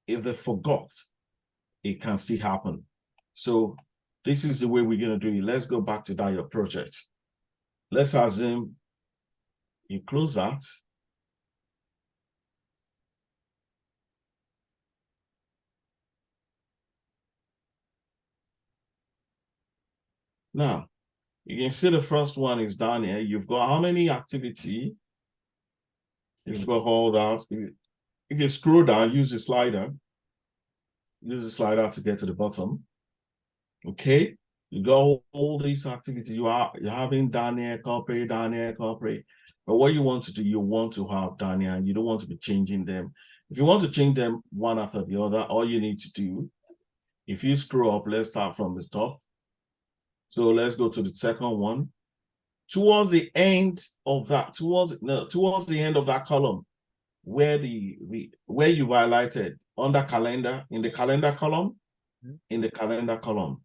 if they forgot, it can still happen. So this is the way we're going to do it. Let's go back to that your project. Let's assume you close that. Now, you can see the first one is down here. You've got how many activity? You've got all that. If you scroll down, use the slider. Use the slider to get to the bottom. Okay, you got all these activities you're having down here, corporate, down here, corporate. But what you want to do, you want to have down here, and you don't want to be changing them. If you want to change them one after the other, all you need to do, if you scroll up, let's start from the top. So let's go to the second one. Towards the end of that, towards the end of that column, where where you highlighted under calendar, in the calendar column, in the calendar column.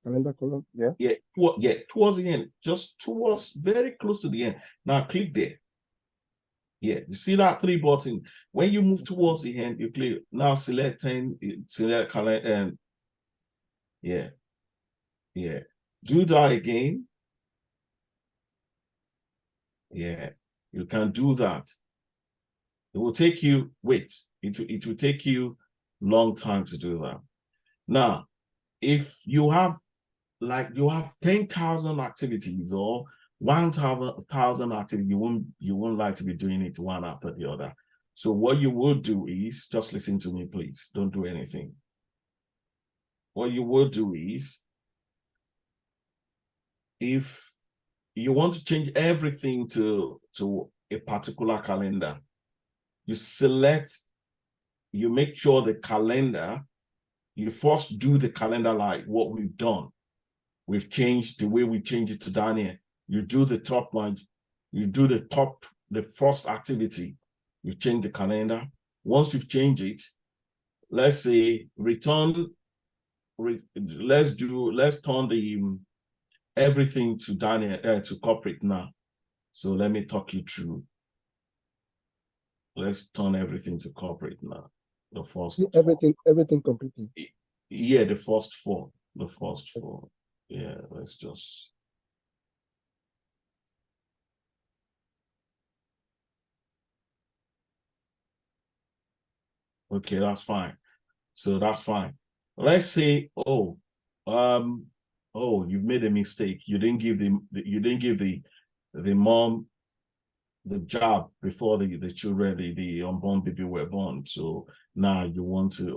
Calendar column, yeah. Yeah, towards the end, just towards very close to the end. Now click there. Yeah, you see that 3 button. When you move towards the end, you click. Now select 10, select calendar, and yeah. Do that again. Yeah, you can do that. It will take you, it will take you long time to do that. Now, if you have, like, you have 10,000 activities or 1,000 activities, you won't like to be doing it one after the other. So what you will do is, just listen to me, please. Don't do anything. What you will do is, if you want to change everything to a particular calendar, you select, you make sure the calendar, you first do the calendar like what we've done. We've changed the way we change it to down here. You do the top one, you do the first activity, you change the calendar. Once you've changed it, let's say let's turn the everything to down here, to corporate now. So let me talk you through. Let's turn everything to corporate now. The first everything completely. Yeah, the first four. Yeah, let's just. Okay, that's fine. So that's fine. Let's say, oh, you've made a mistake. You didn't give the mom the job before the children, the unborn baby were born. So now you want to, it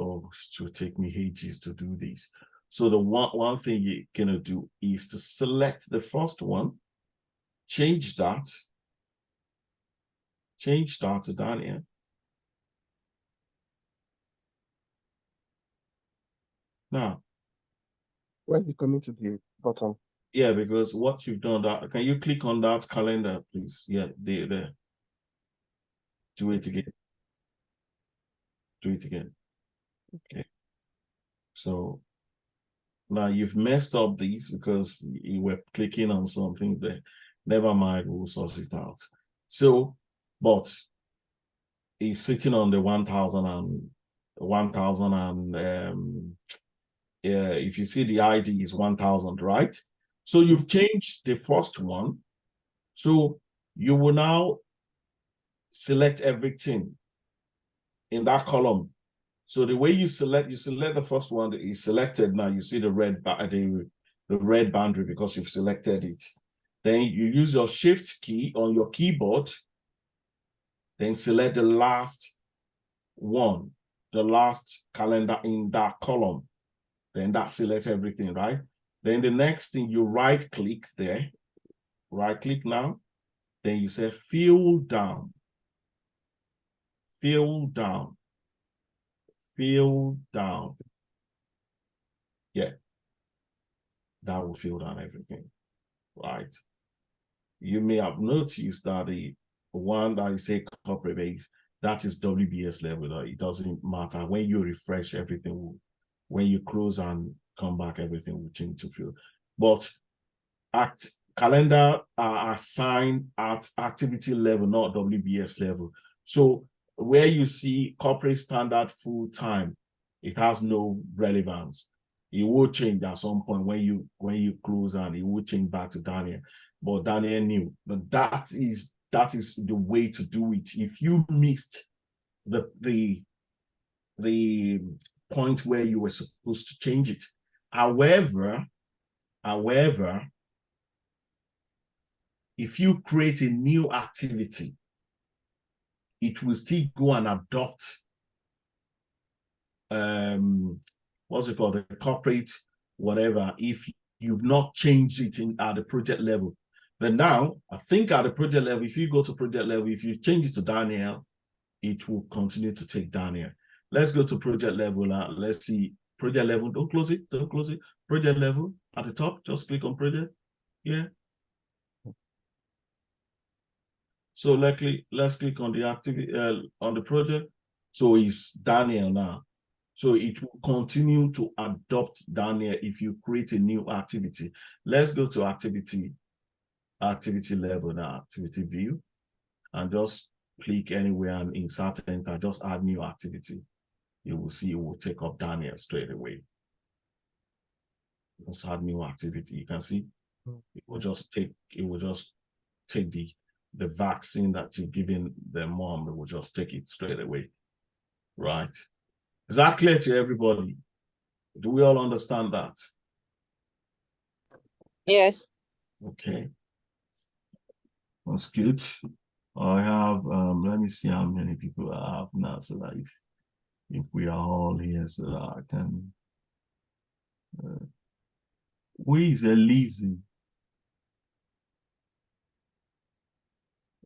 will take me ages to do this. So the one thing you're gonna do is to select the first one, change that to down here. Now, why is it coming to the bottom? Yeah, because what you've done, that, can you click on that calendar, please? Yeah, there. Do it again. Do it again. Okay. So now you've messed up these because you were clicking on something there. Never mind, we'll sort it out. So, but it's sitting on the 1,000 yeah, if you see the ID is 1,000, right? So you've changed the first one. So you will now select everything in that column. So the way you select the first one that is selected. Now you see the red boundary because you've selected it. Then you use your shift key on your keyboard, then select the last one, the last calendar in that column. Then that selects everything, right? Then the next thing, you right click there, right click now, then you say fill down, fill down. Yeah, that will fill down everything, right? You may have noticed that the one that is a corporate base, that is WBS level. It doesn't matter. When you refresh, everything will, when you close and come back, everything will change to fill. But calendar are assigned at activity level, not WBS level. So where you see corporate standard full time, it has no relevance. It will change at some point when you close, and it will change back to Daniel. But Daniel knew. But that is the way to do it. If you missed the point where you were supposed to change it. However, if you create a new activity, it will still go and adopt what's it called, the corporate whatever, if you've not changed it at the project level. Then now, I think at the project level, if you go to project level, if you change it to Daniel, it will continue to take Daniel. Let's go to project level now. Let's see project level. Don't close it. Don't close it. Project level at the top. Just click on project. Yeah. So let's click on the activity on the project. So it's Daniel now. So it will continue to adopt Daniel if you create a new activity. Let's go to activity level now, activity view, and just click anywhere and insert enter, just add new activity. You will see it will take up Daniel straight away. Just add new activity. You can see it will just take the vaccine that you're giving the mom. It will just take it straight away. Right. Is that clear to everybody? Do we all understand that? Yes. Okay. That's good. I have let me see how many people I have now, so that if we are all here, so that I can who is Elise?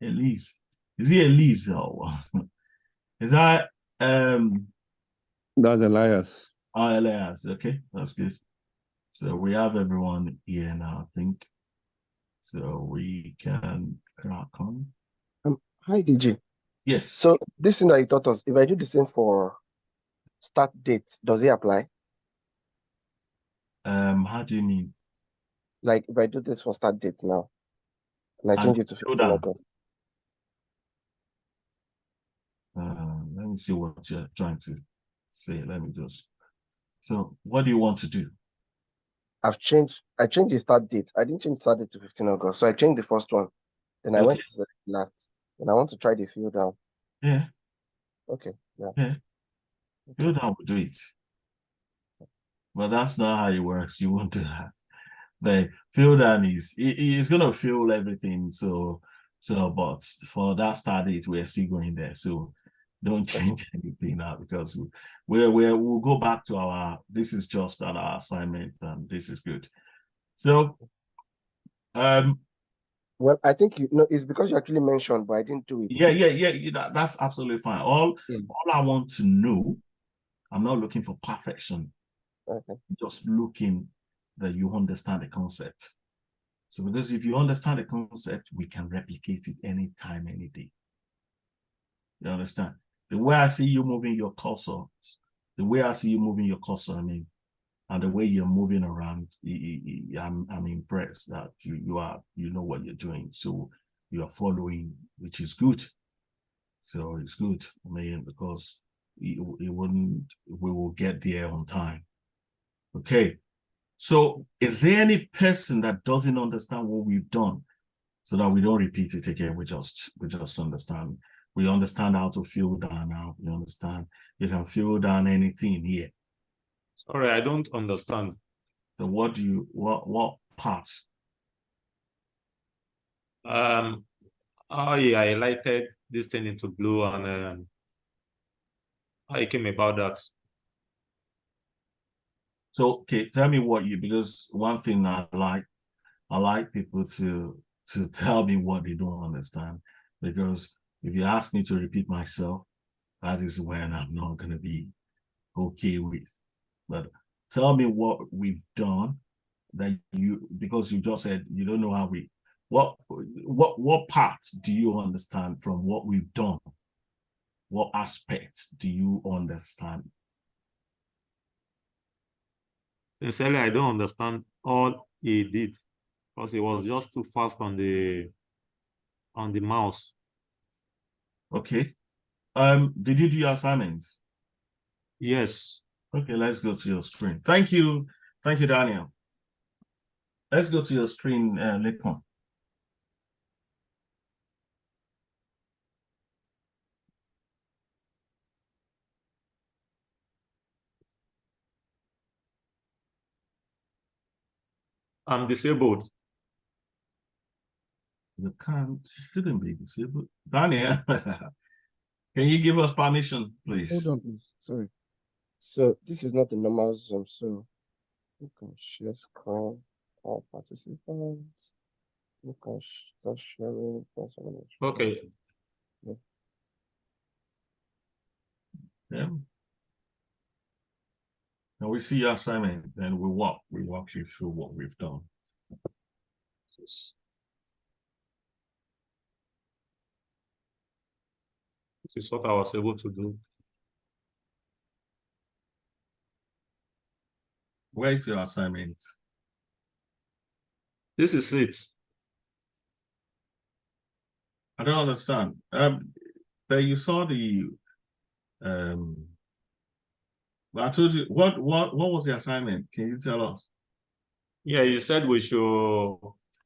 Elise. Is he Elise? Oh, is that That's Elias. oh, Elias? Okay, that's good. So we have everyone here now, I think. So we can crack on. Hi, DJ. Yes. So this thing that you taught us, if I do the same for start date, does it apply? How do you mean? Like if I do this for start date now, and I And change it to hold 15 on. August. Let me see what you're trying to say. Let me just. So, what do you want to do? I changed the start date. I didn't change the start date to 15 August. So I changed the first one. Then I went to the last. And I want to try the fill down. Yeah. Okay. Yeah. Yeah. Fill down will do it. But that's not how it works. You won't do that. The fill down is gonna fill everything. So but for that start date, we're still going there. So don't change anything now, because we'll go back to our, this is just our assignment, and this is good. So well, I think it's because you actually mentioned, but I didn't do it. Yeah, that's absolutely fine. All I want to know, I'm not looking for perfection. Okay. Just looking that you understand the concept. So because if you understand the concept, we can replicate it anytime, any day. You understand? The way I see you moving your cursor, I mean, and the way you're moving around, I'm impressed that you know what you're doing. So you are following, which is good. So it's good, I mean, because we will get there on time. Okay. So is there any person that doesn't understand what we've done, so that we don't repeat it again? We just understand. We understand how to fill down now. We understand you can fill down anything here. Sorry, I don't understand. So what part? I highlighted this thing into blue, and how it came about that. So okay, tell me because one thing I like people to tell me what they don't understand, because if you ask me to repeat myself, that is when I'm not going to be okay with. But tell me what we've done, that because you just said you don't know how what parts do you understand from what we've done? What aspects do you understand? Sincerely, I don't understand all he did, because he was just too fast on the mouse. Okay. Did you do your assignments? Yes. Okay, let's go to your screen. Thank you, Daniel. Let's go to your screen, Lekon. I'm disabled. You shouldn't be disabled. Daniel, can you give us permission, please? Hold on, please. Sorry. So this is not the normal Zoom, so you can share screen, all participants. You can start sharing. Okay. Yeah. Now we see your assignment, then we walk you through what we've done. This is what I was able to do. Where's your assignment? This is it. I don't understand. But you saw the I told you what was the assignment? Can you tell us? Yeah, you said we should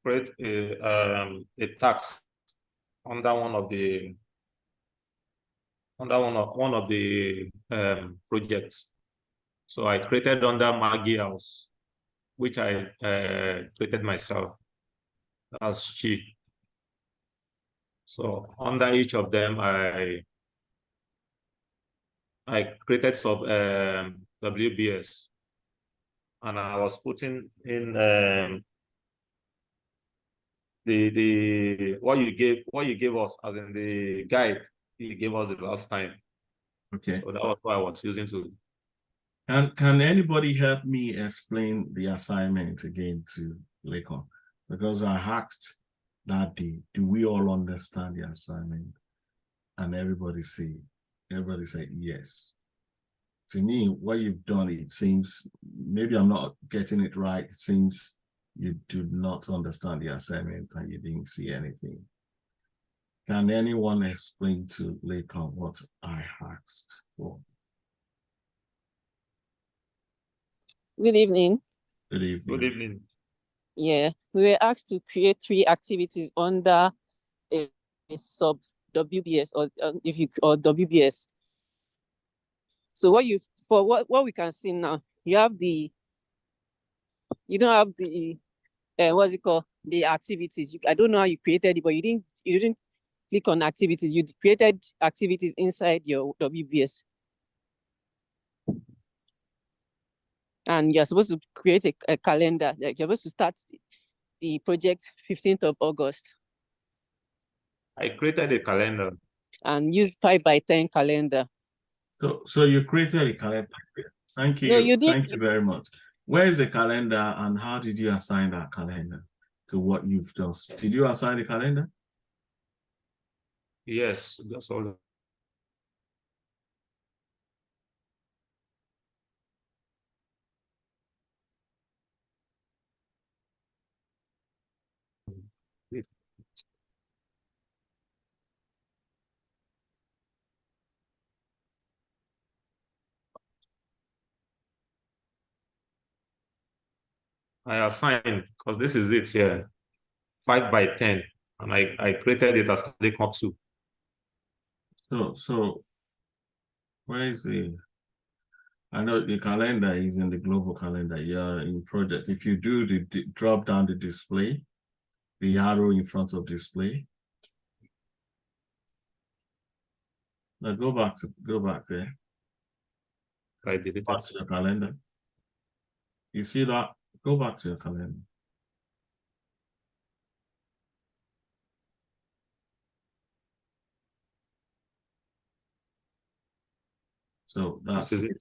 create a tax under one of the projects. So I created under Maggie House, which I created myself as she. So under each of them, I created sub WBS, and I was putting in the what you gave us, as in the guide you gave us the last time. Okay. So that was what I was using to. Can anybody help me explain the assignment again to Lekon? Because I asked that day, do we all understand the assignment? And everybody said yes. To me, what you've done, it seems, maybe I'm not getting it right. It seems you do not understand the assignment and you didn't see anything. Can anyone explain to Lekon what I asked for? Good evening. Good evening. Good evening. Yeah, we were asked to create 3 activities under a sub WBS or WBS. So what we can see now, you don't have the what's it called, the activities. I don't know how you created it, but you didn't click on activities. You created activities inside your WBS. And you're supposed to create a calendar. Like you're supposed to start the project 15th of August. I created a calendar. And use 5x10 calendar. So you created a calendar. Thank you. No, you did. Thank you very much. Where is the calendar and how did you assign that calendar to what you've done? Did you assign the calendar? Yes, that's all. I assigned, because this is it here, 5x10, and I created it as Lekon 2. So where is I know the calendar is in the global calendar. You're in project. If you do drop down the display, the arrow in front of display. Now go back there. I deleted Back to your calendar. You see that? Go back to your calendar. So that's it.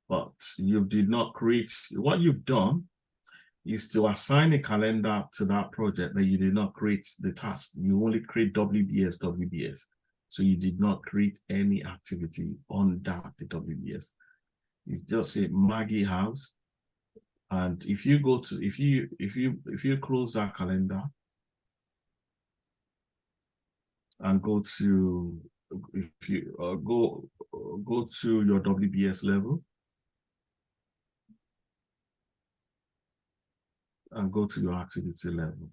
But you did not create. What you've done is to assign a calendar to that project that you did not create the task. You only create WBS. So you did not create any activity on that the WBS. It's just a Maggie House. And if you go to if you close that calendar and go to if you go to your WBS level and go to your activity level.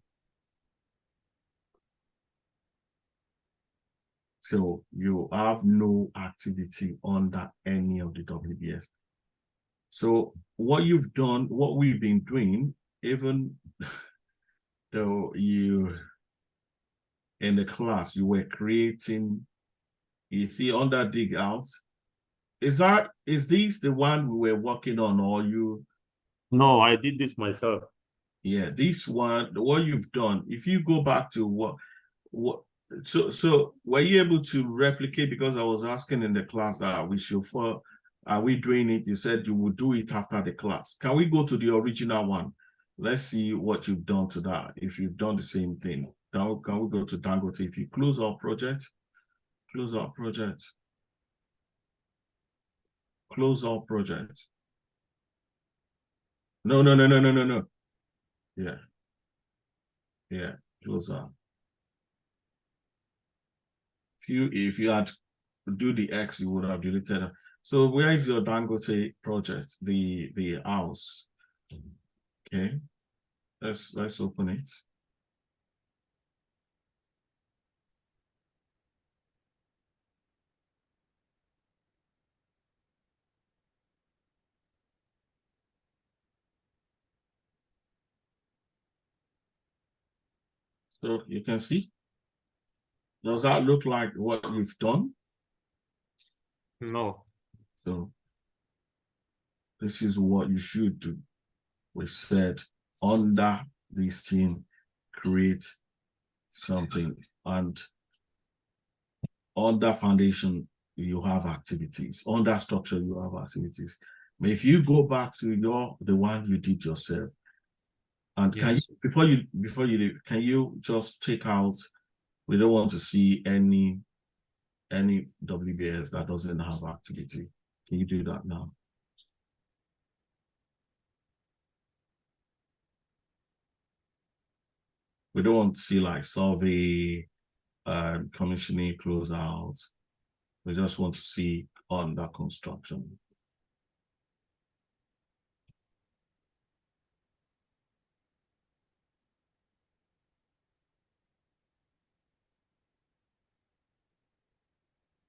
So you have no activity under any of the WBS. So what you've done, what we've been doing, even though you in the class you were creating, you see under dig out, is this the one we were working on, or you? No, I did this myself. Yeah, this one, what you've done, if you go back to what so were you able to replicate, because I was asking in the class that we should follow, are we doing it? You said you would do it after the class. Can we go to the original one? Let's see what you've done to that. If you've done the same thing, can we go to Dangote? If you close our project, close our project, close our project. No. Yeah, close out. If you had do the X, you would have deleted it. So where is your Dangote project? The house. Okay. Let's open it. So you can see. Does that look like what you've done? No. So this is what you should do. We said under this team, create something, and under foundation, you have activities. Under structure, you have activities. But if you go back to the one you did yourself, and Yes. can you before you leave, can you just take out? We don't want to see any WBS that doesn't have activity. Can you do that now? We don't want to see like survey, commissioning, closeout. We just want to see under construction.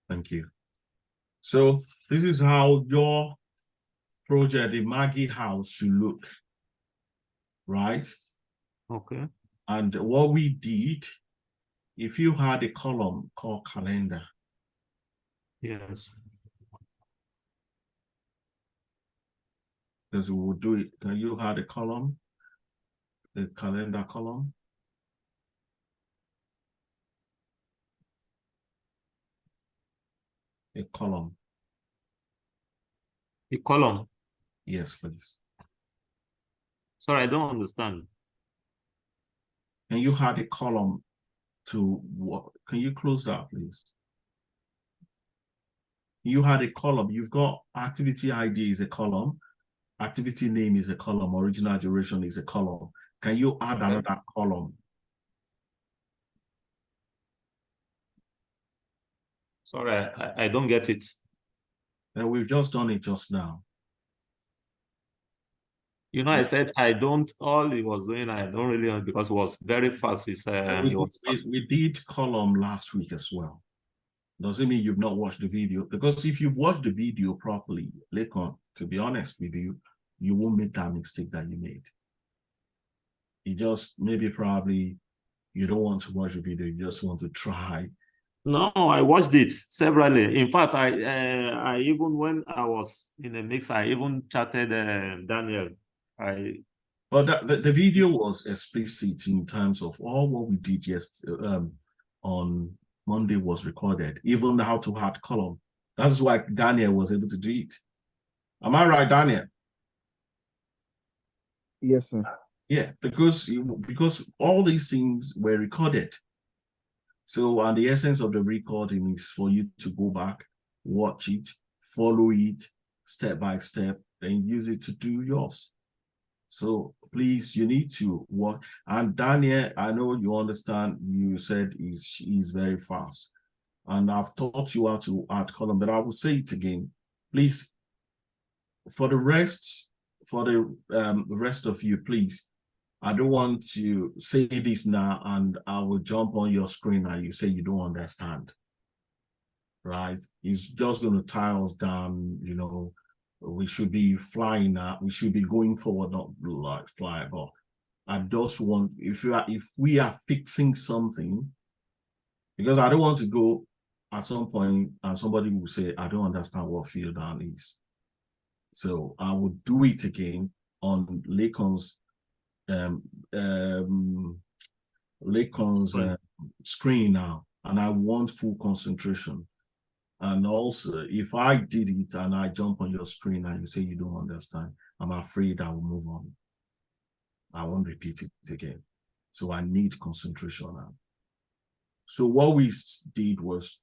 Thank you. So this is how your project, the Maggie house, should look, right? Okay. And what we did, if you had a column called calendar, Yes. because we will do it. Can you have a column, the calendar column? A column. The column. Yes, please. Sorry, I don't understand. Can you add a column to what? Can you close that, please? You had a column. You've got activity ID is a column. Activity name is a column. Original duration is a column. Can you add another column? Sorry, I don't get it. And we've just done it just now. You know, I said I don't. All he was doing, I don't really know, because it was very fast. We did column last week as well. Doesn't mean you've not watched the video, because if you've watched the video properly, to be honest with you, you won't make that mistake that you made. You just maybe probably you don't want to watch the video, you just want to try. No, I watched it severally. In fact, I even when I was in the mix, I even chatted Daniel. But the video was explicit in terms of all what we did on Monday was recorded, even how to add column. That's why Daniel was able to do it. Am I right, Daniel? Yes, sir. Yeah, because all these things were recorded. So, and the essence of the recording is for you to go back, watch it, follow it step by step, and use it to do yours. So please, you need to work. And Daniel, I know you understand, you said he's very fast. and I've taught you how to add column, but I will say it again. Please, for the rest of you, please, I don't want to say this now and I will jump on your screen and you say you don't understand, right? It's just going to tie us down, you know. We should be flying now. We should be going forward, not like fly. But I just want, if we are fixing something, because I don't want to go at some point and somebody will say, I don't understand what fill down is. So I will do it again on Lacon's screen now, and I want full concentration. And also, if I did it and I jump on your screen and you say you don't understand, I'm afraid I will move on. I won't repeat it again. So I need concentration now. So what we did was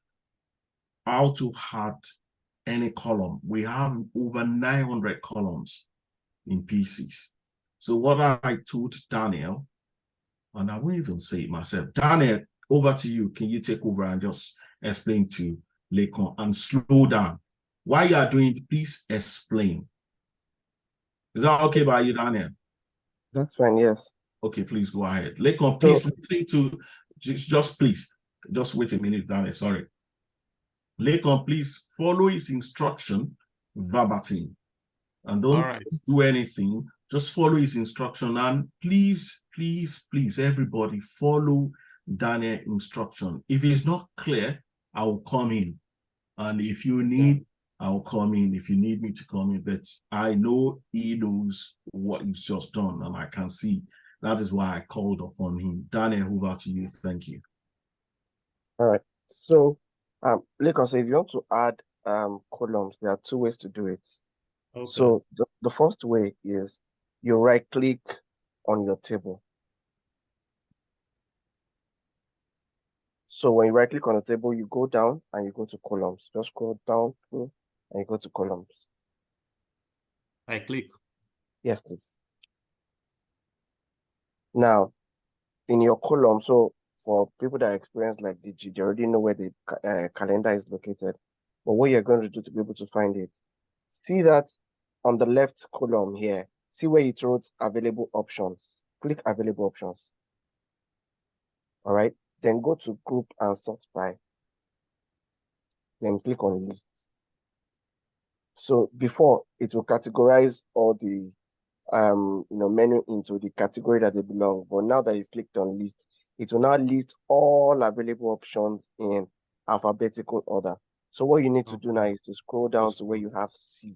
how to add any column. We have over 900 columns in PCs. So what I told Daniel, and I won't even say it myself, Daniel, over to you. Can you take over and just explain to Lekon and slow down? While you are doing it, please explain. Is that okay by you, Daniel? That's fine, yes. Okay, please go ahead. Lekon, please listen to, just please, just wait a minute, Daniel, sorry. Lekon, please follow his instruction verbatim and don't do anything. Just follow his instruction, and please, please, please, everybody follow Daniel's instruction. If it's not clear, I will come in. And if you need, I will come in. If you need me to come in, but I know he knows what he's just done, and I can see. That is why I called upon him. Daniel, over to you. Thank you. All right. So, Lekon, so if you want to add columns, there are two ways to do it. Okay. So the first way is you right click on your table. So when you right click on the table, you go down and you go to columns. Just scroll down through and you go to columns. I click. Yes, please. Now, in your column, so for people that experience like DG, they already know where the calendar is located. But what you're going to do to be able to find it, see that on the left column here, see where it wrote available options. Click available options. All right. Then go to group and sort by. Then click on list. So before it will categorize all the menu into the category that they belong. But now that you've clicked on list, it will now list all available options in alphabetical order. So what you need to do now is to scroll down to where you have C.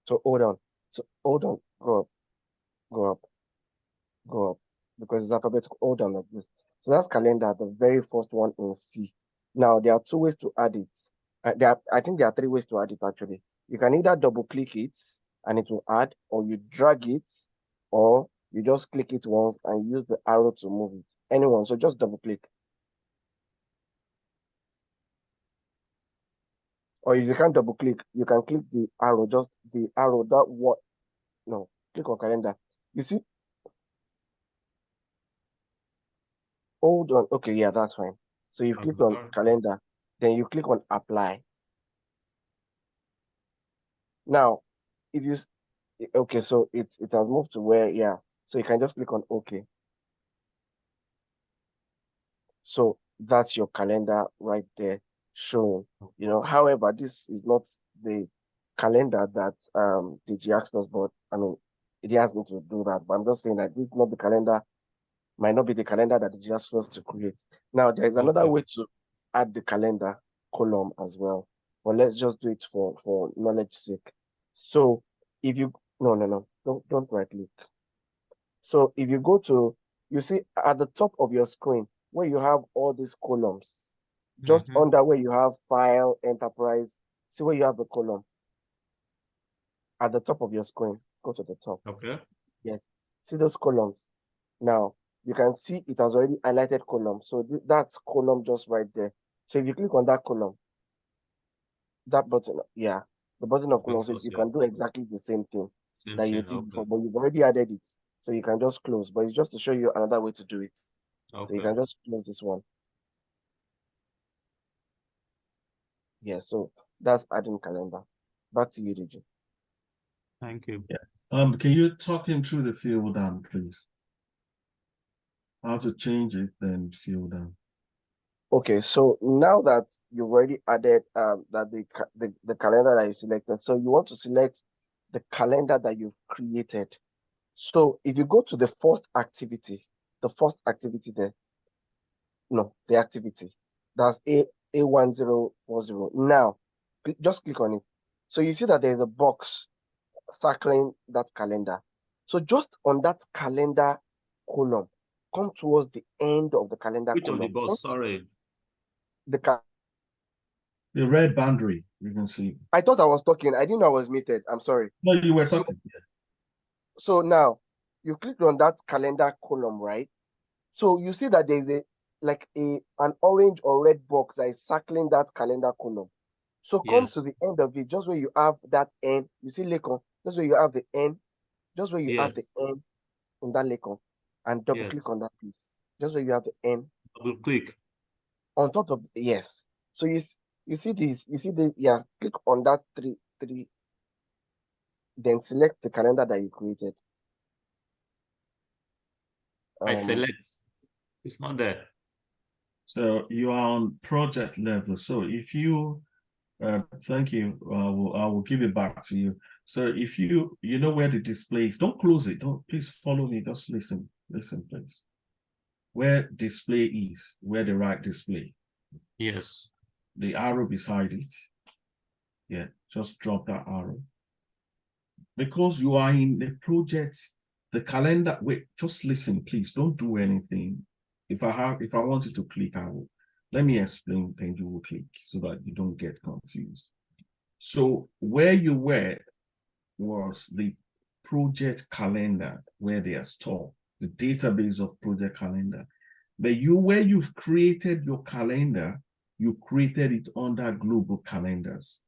So hold on. So hold on. Go up. Go up. Go up. Because it's alphabetical. Hold on like this. So that's calendar, the very first one in C. Now there are two ways to add it. I think there are three ways to add it actually. You can either double click it and it will add, or you drag it, or you just click it once and use the arrow to move it. Anyone, so just double click. Or if you can't double click, you can click the arrow, just the arrow that what, no, click on calendar. You see? Hold on, okay, yeah, that's fine. So you've clicked on calendar, then you click on apply. Now, if you, okay, so it has moved to where, yeah, so you can just click on okay. So that's your calendar right there showing, however, this is not the calendar that DG asked us, but I mean, it asked me to do that, but I'm just saying that this is not the calendar, might not be the calendar that DG asked us to create. Now, there is another way to add the calendar column as well, but let's just do it for knowledge sake. So if you, no, don't right click. So if you go to, you see at the top of your screen where you have all these columns, just under where you have file, enterprise, see where you have the column. At the top of your screen, go to the top. Okay. Yes, see those columns. Now, you can see it has already highlighted column. So that's column just right there. So if you click on that column, that button, yeah, the button of column, so you can do exactly the same thing. Same that you thing. did Okay. before, but you've already added it. So you can just close, but it's just to show you another way to do it. So you Okay. can just close this one. Yeah, so that's adding calendar. Back to you, DJ. Thank you. Can you talk him through the fill down, please? How to change it, then fill down. Okay, so now that you've already added that the calendar that you selected, so you want to select the calendar that you've created. So if you go to the first activity there, no, the activity, that's A1040. Now, just click on it. So you see that there's a box circling that calendar. So just on that calendar column, come towards the end of the calendar Which of the column. boss? Sorry. The The red boundary, you can see. I thought I was talking. I didn't know I was muted. I'm sorry. No, you were So, talking. so now you clicked on that calendar column, right? So you see that there's an orange or red box that is circling that calendar column. So come to Yes. the end of it, just where you have that N. You see Lekon, just where you have the N, just where you have the Yes. N on that Lekon, and double click Yes. on that piece. Just where you have the N Double click. on top of yes. So you see this, yeah, click on that three, then select the calendar that you created. I select. It's not there. So you are on project level. So if you, thank you, I will give it back to you. So if you know where the display is, don't close it. Don't, please follow me. Just listen, please. Where display is, where the right display, Yes. the arrow beside it. Yeah, just drop that arrow. Because you are in the project, the calendar, wait, just listen, please. Don't do anything. If I wanted to click, I will. Let me explain, then you will click so that you don't get confused. So where you were was the project calendar where they are stored, the database of project calendar. But where you've created your calendar, you created it under global calendars.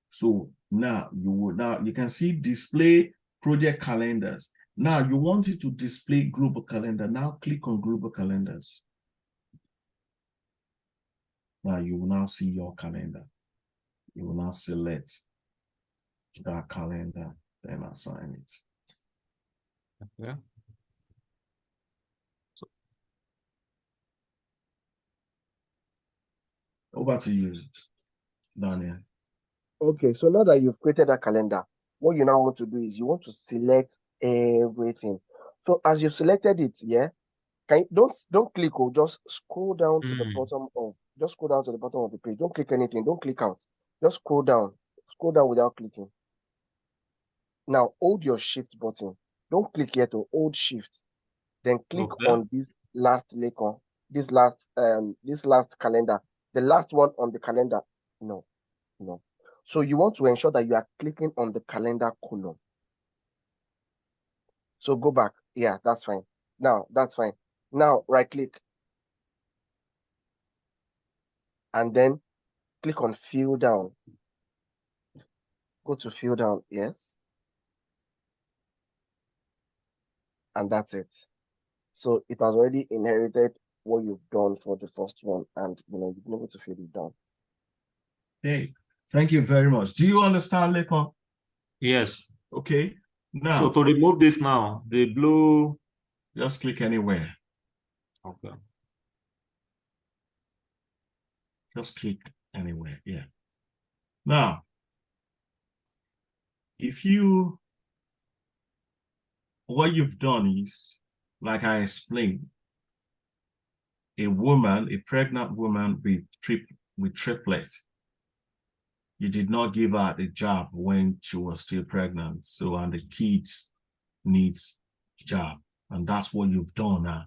So now you can see display project calendars. Now you want it to display global calendar. Now click on global calendars. Now you will now see your calendar. You will now select that calendar, then assign it. Okay. Over to you, Daniel. Okay, so now that you've created a calendar, what you now want to do is you want to select everything. So as you've selected it, yeah, don't click or just scroll down to the bottom of the page. Don't click anything, don't click out. Just scroll down without clicking. Now hold your shift button. Don't click yet or hold shift. Then click on this last icon, this last calendar, the last one on the calendar. No. So you want to ensure that you are clicking on the calendar column. So go back. Yeah, that's fine. Now, that's fine. Now, right click. And then click on fill down. Go to fill down. Yes. And that's it. So it has already inherited what you've done for the first one. And, you've been able to fill it down. Okay. Thank you very much. Do you understand, Lekon? Yes. Okay. Now, so to remove this now, the blue. Just click anywhere. Okay. Just click anywhere. Yeah. Now, what you've done is, like I explained, a pregnant woman with triplets, you did not give her the job when she was still pregnant. So, and the kids needs job. And that's what you've done now.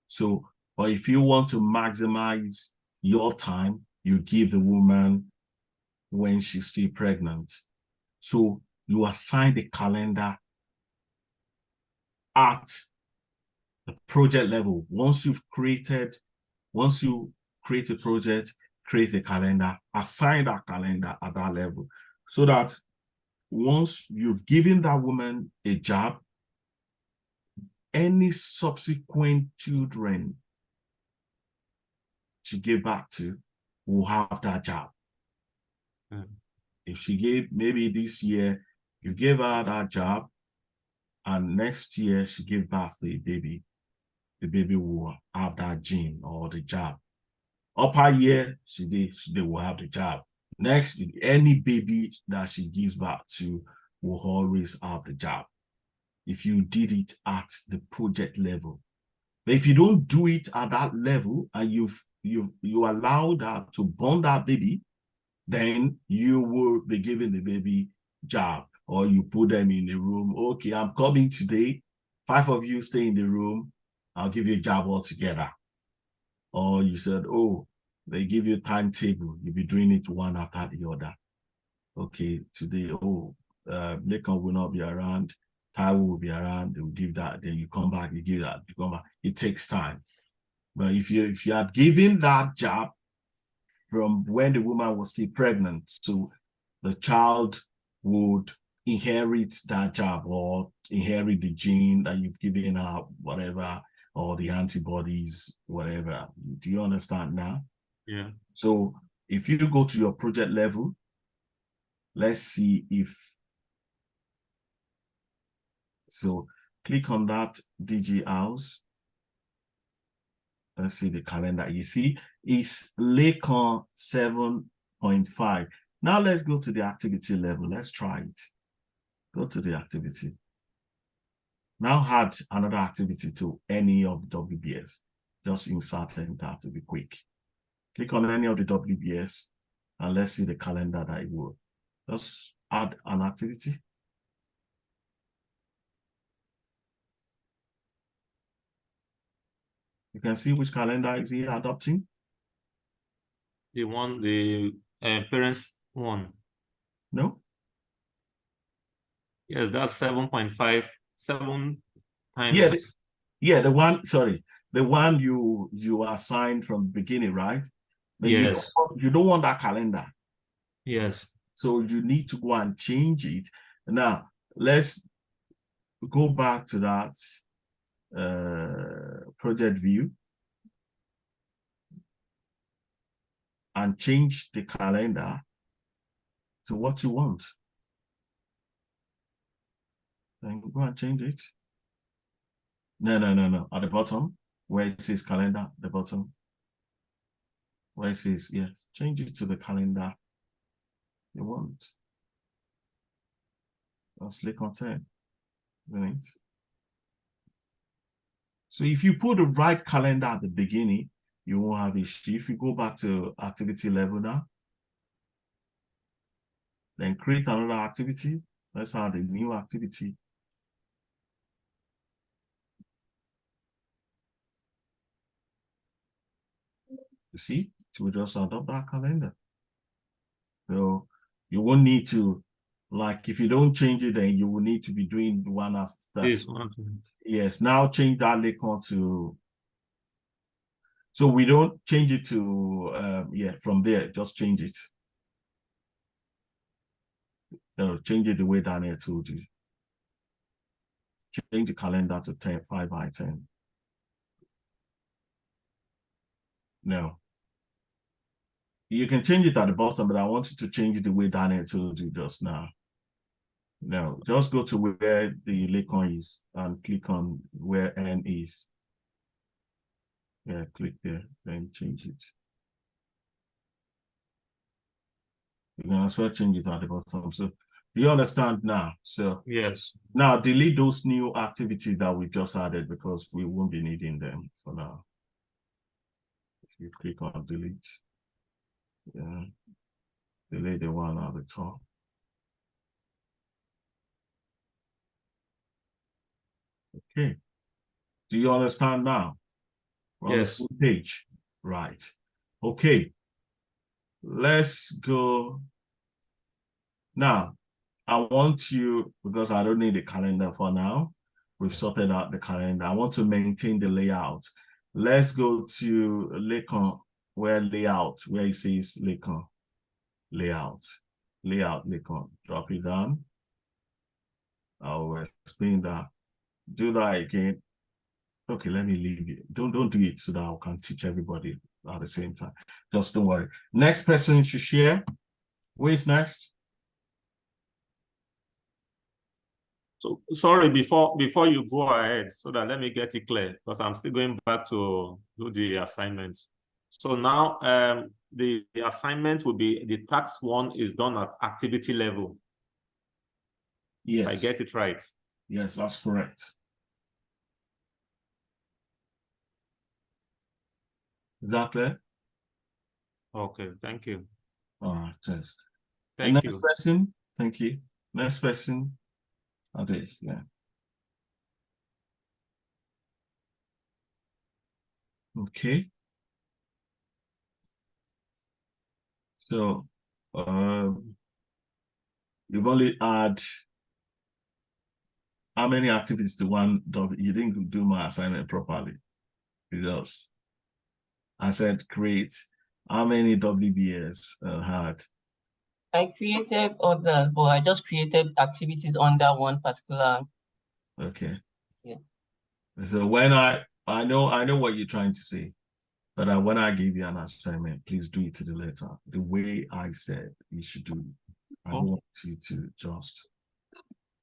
So, but if you want to maximize your time, you give the woman when she's still pregnant. So you assign the calendar at the project level. Once you create a project, create a calendar, assign that calendar at that level so that once you've given that woman a job, any subsequent children she gave back to will have that job. If she gave, maybe this year, you gave her that job, and next year she gave birth to a baby, the baby will have that gene or the job. Upper year, they will have the job. Next, any baby that she gives birth to will always have the job if you did it at the project level. But if you don't do it at that level and you allow that to born that baby, then you will be giving the baby job, or you put them in a room. Okay, I'm coming today. 5 of you stay in the room. I'll give you a job altogether. Or you said, oh, they give you a timetable. You'll be doing it one after the other. Okay, today, Lincoln will not be around. Taiwo will be around. They will give that. Then you come back, you give that. You come back. It takes time. But if you had given that job from when the woman was still pregnant, so the child would inherit that job or inherit the gene that you've given her, whatever, or the antibodies, whatever. Do you understand now? Yeah. So if you go to your project level, let's see if, so click on that DG house. Let's see the calendar. You see, it's Lakon 7.5. Now let's go to the activity level. Let's try it. Go to the activity. Now add another activity to any of the WBS. Just insert it, have to be quick. Click on any of the WBS and let's see the calendar that it will. Just add an activity. You can see which calendar is he adopting. The one, the parents one. No? Yes, that's 7.5, 7 Yeah, times. yeah, the one, sorry, the one you assigned from the beginning, right? But Yes. you don't want that calendar. Yes. So you need to go and change it. Now, let's go back to that project view and change the calendar to what you want. Then go and change it. No. At the bottom, where it says calendar, the bottom. Where it says, yes, change it to the calendar you want. Let's click on 10. Right. So if you put the right calendar at the beginning, you won't have issue. If you go back to activity level now, then create another activity. Let's add a new activity. You see, it will just adopt that calendar. So you won't need to, like, if you don't change it, then you will need to be doing one after that. This one. Yes, now change that Lakon to, so we don't change it to, from there, just change it. No, change it the way Daniel told you. Change the calendar to 5 by 10. No. You can change it at the bottom, but I want you to change it the way Daniel told you just now. No, just go to where the Lakon is and click on where N is. Yeah, click there, then change it. You can as well change it at the bottom. So do you understand now? So yes. Now delete those new activities that we just added because we won't be needing them for now. If you click on delete, yeah, delete the one at the top. Okay. Do you understand now? We're yes. on the page. Right. Okay. Let's go. Now, I want you, because I don't need a calendar for now. We've sorted out the calendar. I want to maintain the layout. Let's go to Lakon, where it says Lakon, layout, Lakon. Drop it down. I'll explain that. Do that again. Okay, let me leave it. Don't do it so that I can teach everybody at the same time. Just don't worry. Next person should share. Who is next? So sorry, before you go ahead, so that let me get it clear, because I'm still going back to do the assignments. So now the assignment will be, the task one is done at activity level. Yes. I get it right. Yes, that's correct. Is that clear? Okay, thank you. All right, yes. Thank Next you. person, thank you. Next person, okay, yeah. Okay. So, you've only had how many activities to one W? You didn't do my assignment properly. Because I said create. How many WBS had? I created others, but I just created activities under one particular. Okay. Yeah. So when I know what you're trying to say, but when I give you an assignment, please do it to the letter. The way I said you should do it. I don't want you to just,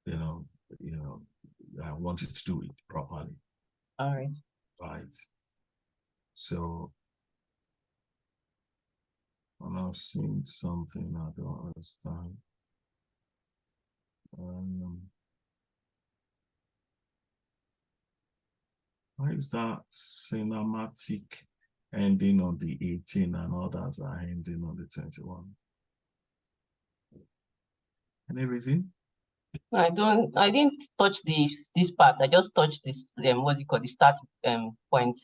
I want you to do it properly. All right. Right. So I'm now seeing something I don't understand. Why is that cinematic ending on the 18 and others are ending on the 21? Any reason? I didn't touch this part. I just touched this what's it called, the start point.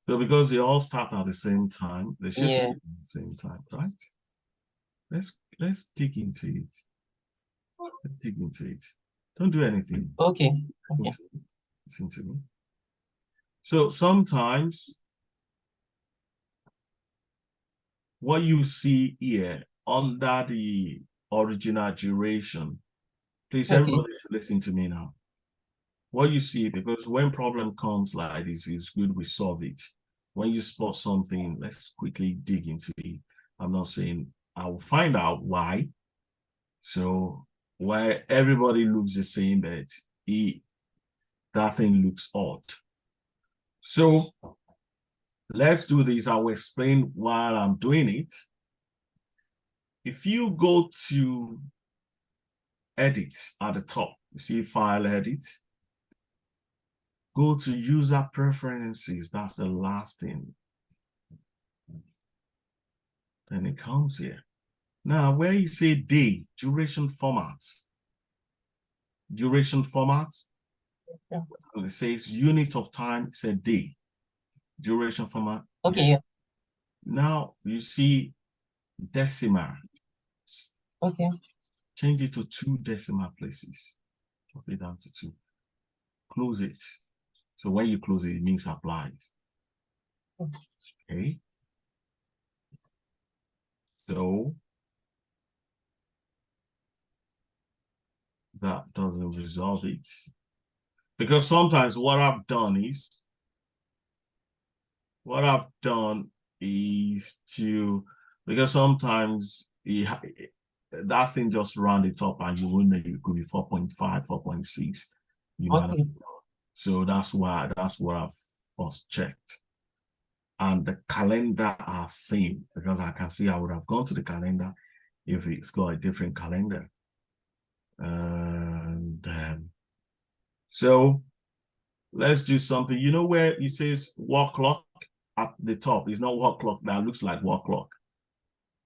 So because they all start at the same time, they should finish at the same time, right? Let's dig into it. Let's dig into it. Don't do anything. Okay. Okay. Listen to me. So sometimes what you see here under the original duration, please everybody listen to me now. What you see, because when problem comes like this, it's good we solve it. When you spot something, let's quickly dig into it. I'm not saying I will find out why. So why everybody looks the same, but that thing looks odd. So let's do this. I will explain while I'm doing it. If you go to edit at the top, you see file edit. Go to user preferences. That's the last thing. Then it comes here. Now, where you say day, duration format. Duration format. Yeah. It says unit of time, it's a day. Duration format. Okay. Yeah. Now you see decimal. Okay. Change it to 2 decimal places. Drop it down to 2. Close it. So when you close it, it means applies. Okay. So that doesn't resolve it. Because sometimes what I've done is to, because sometimes that thing just round it up and you will know it could be 4.5, 4.6. You might not know. So that's what I've first checked. And the calendar are same, because I can see I would have gone to the calendar if it's got a different calendar. And so let's do something. You know where it says work clock at the top? It's not work clock. That looks like work clock.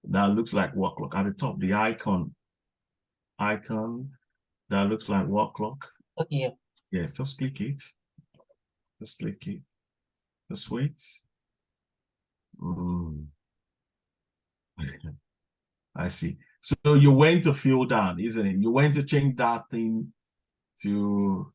That looks like work clock. At the top, the icon that looks like work clock. Okay. Yes, just click it. Just click it. Just wait. I see. So you went to fill down, isn't it? You went to change that thing to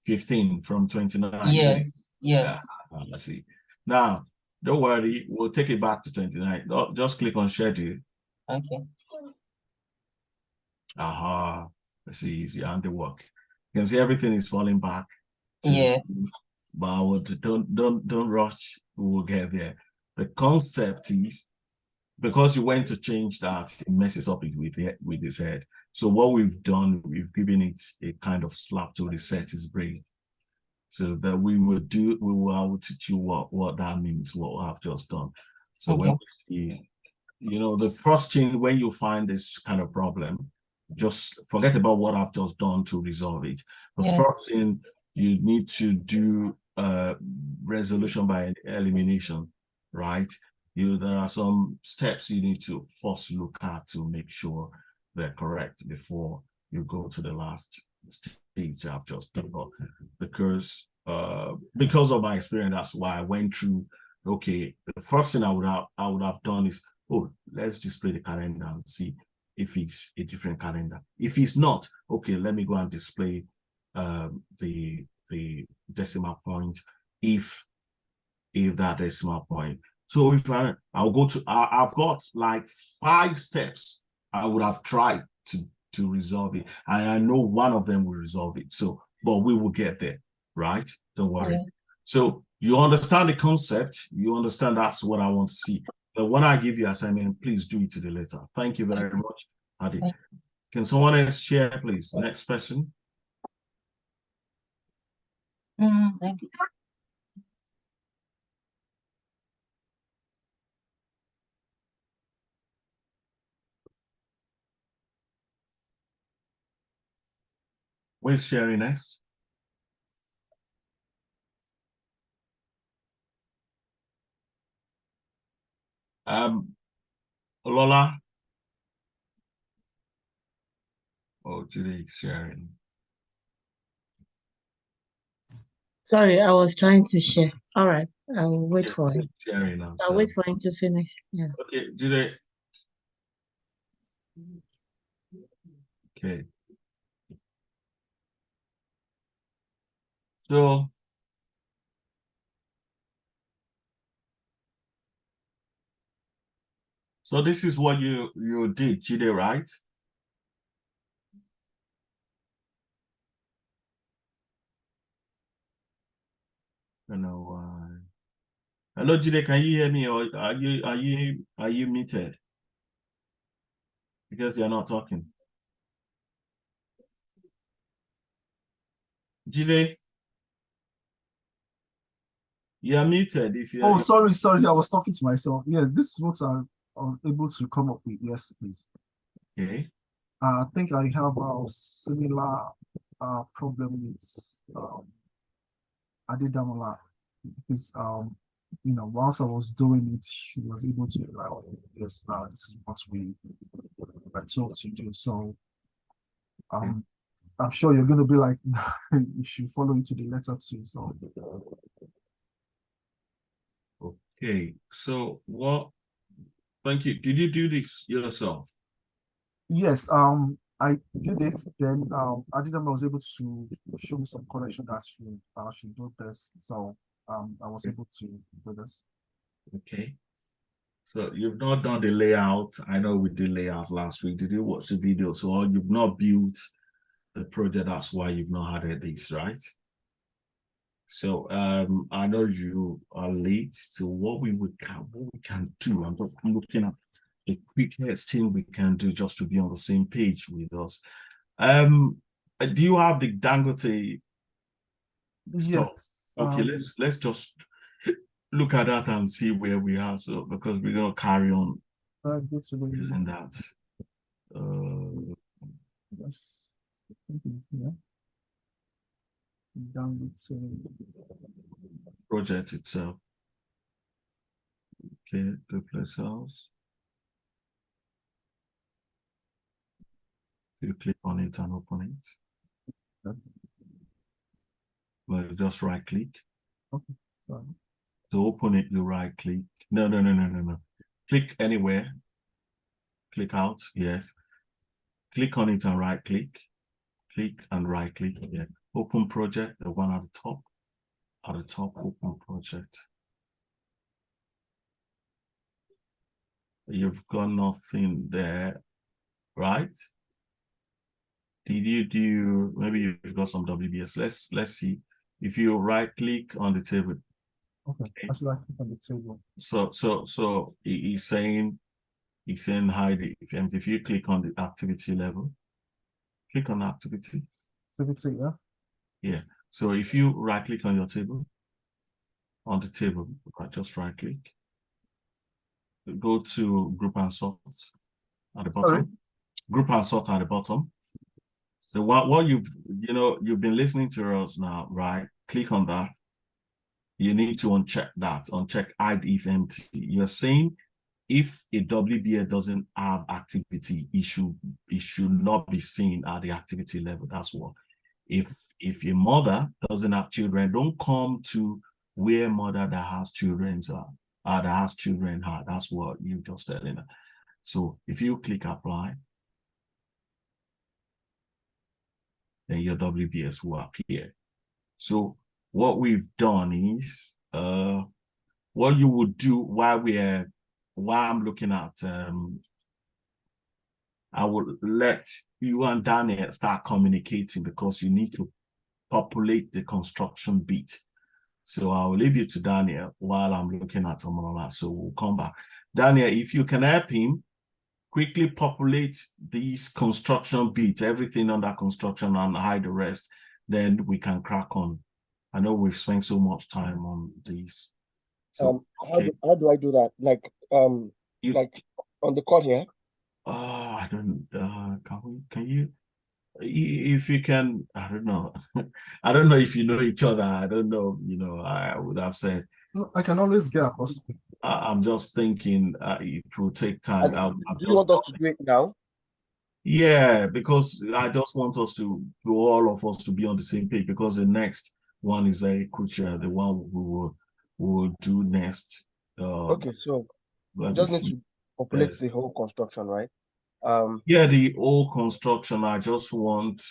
15 from 29. Yes. Yes. Yeah, let's see. Now, don't worry, we'll take it back to 29. Just click on schedule. Okay. Aha, let's see, easy handiwork. You can see everything is falling back. Yes. But I would, don't rush. We will get there. The concept is because you went to change that, it messes up with his head. So what we've done, we've given it a kind of slap to reset his brain. So that we will I will teach you what that means, what I've just done. So Okay. when we see, the first thing when you find this kind of problem, just forget about what I've just done to resolve it. The Yes. first thing you need to do resolution by elimination, right? There are some steps you need to first look at to make sure they're correct before you go to the last stage I've just done. Because of my experience, that's why I went through. Okay, the first thing I would have done is, oh, let's display the calendar and see if it's a different calendar. If it's not, okay, let me go and display the decimal point if that decimal point. So if I'll go to, I've got like 5 steps I would have tried to resolve it. And I know one of them will resolve it. So, but we will get there, right? Don't worry. Yeah. So you understand the concept. You understand that's what I want to see. But when I give you assignment, please do it to the letter. Thank you very much, Adi. Can someone else share, please? Next person. Thank you. Who's sharing next? Lola. Oh, Judy sharing. Sorry, I was trying to share. All right, I'll wait for him. Sharing now. I'll wait for him to finish. Yeah. Okay, Judy. Okay. So this is what you did, Jide, right? I don't know why. Hello, Jide, can you hear me, or are you muted? Because you're not talking. Jide, you're muted. If you Oh, sorry, I was talking to myself. Yes, this is what I was able to come up with. Yes, please. Okay. I think I have a similar problem with Adedamola, because whilst I was doing it, she was able to this is what we were told to do. So I'm sure you're gonna be like you should follow it to the letter too. So Okay. So what? Thank you. Did you do this yourself? yes, I did it. Then Adedamola was able to show me some correction that she do this. So I was able to do this. Okay. So you've not done the layout. I know we did layout last week. Did you watch the video? So you've not built the project. That's why you've not had this, right? So I know you are late. So what we can do, I'm just looking at the quickest thing we can do just to be on the same page with us. Do you have the Dangote stuff? Yes. Okay, let's just look at that and see where we are. So because we're gonna carry on Go to the using that. yes. Yeah. Down Project itself. Okay, duplex house. You click on it and open it. Well, just right click. Okay, sorry. To open it, you right click. No. Click anywhere. Click out. Yes. Click on it and right click. Click and right click. Yeah. Open project, the one at the top. At the top, open project. You've got nothing there, right? Did you do, maybe you've got some WBS. Let's see. If you right click on the table. Okay, that's right on the table. So he's saying hide the event. If you click on the activity level, click on activity. Activity, yeah. Yeah. So if you right click on your table, on the table, just right click, go to group and sort at the bottom. Sorry? Group and sort at the bottom. So what you've been listening to us now, right? Click on that. You need to uncheck that. Uncheck hide if empty. You're saying if a WBA doesn't have activity, it should not be seen at the activity level. That's what. If your mother doesn't have children, don't come to where mother that has children that has children are. That's what you just telling her. So if you click apply, then your WBS will appear. So what we've done is what you would do while I'm looking at I will let you and Daniel start communicating because you need to populate the construction bit. So I will leave you to Daniel while I'm looking at Omolola. So we'll come back. Daniel, if you can help him, quickly populate these construction bit, everything under construction, and hide the rest, then we can crack on. I know we've spent so much time on these. So okay. How do I do that? Like like on the call here? I don't can you if you can, I don't know. I don't know if you know each other. I don't know, I would have said I can always get across. I'm just thinking it will take time. Do you want us to do it now? Yeah, because I just want us to all of us to be on the same page because the next one is very crucial. The one we will do next. Okay, so we just need to populate the whole construction, right? Yeah, the whole construction. I just want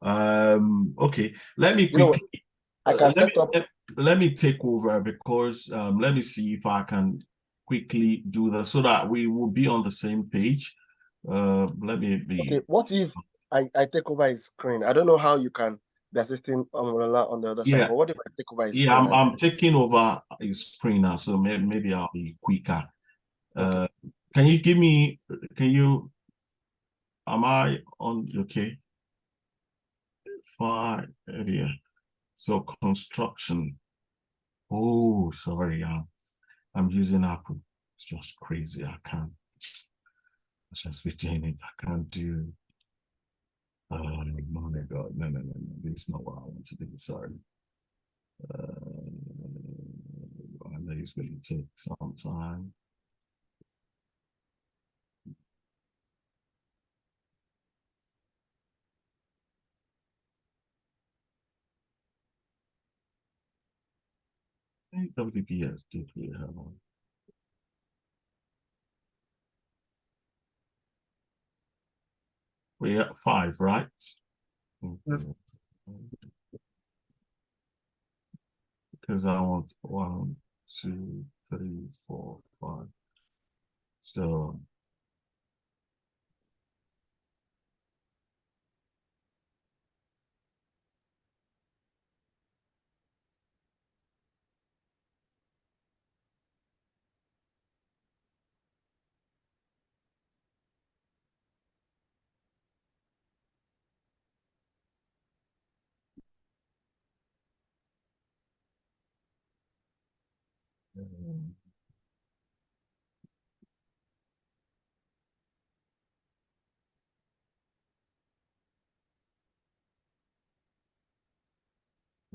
okay, let me quickly I can set up. Let me take over because let me see if I can quickly do that so that we will be on the same page. Let me be okay. What if I take over his screen? I don't know how you can be assisting on the other side, but what if I take over his screen? I'm taking over his screen now, so maybe I'll be quicker. Okay. Can you give me? Am I on? Okay. Fine. Yeah. So construction. Oh, sorry. I'm using Apple. It's just crazy. I can't. Let's just be doing it. I can't do. Oh my God. No. This is not what I want to do. Sorry. I know it's going to take some time. I think WPS did we have one. We at 5, right? Yes. Because I want 1, 2, 3, 4, 5. So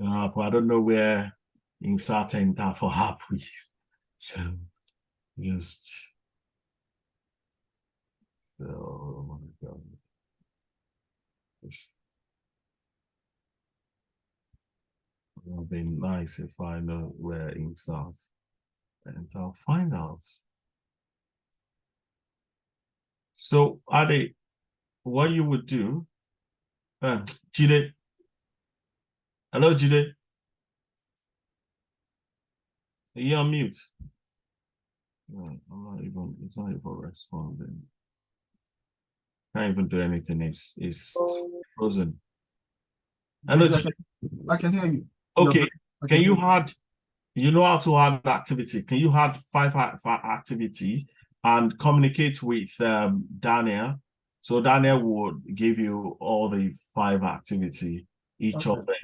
but I don't know where insert enter for app is. So just oh my God. It would be nice if I know where insert and I'll find out. So Ade, what you would do, Jide. Hello, Jide. Are you on mute? No, I'm not even, it's not even responding. Can't even do anything. It's frozen. Yes, I can hear you. Okay. I Can you hear you. add? You know how to add activity. Can you add five activity and communicate with Daniel? So Daniel would give you all the 5 activity, each of them.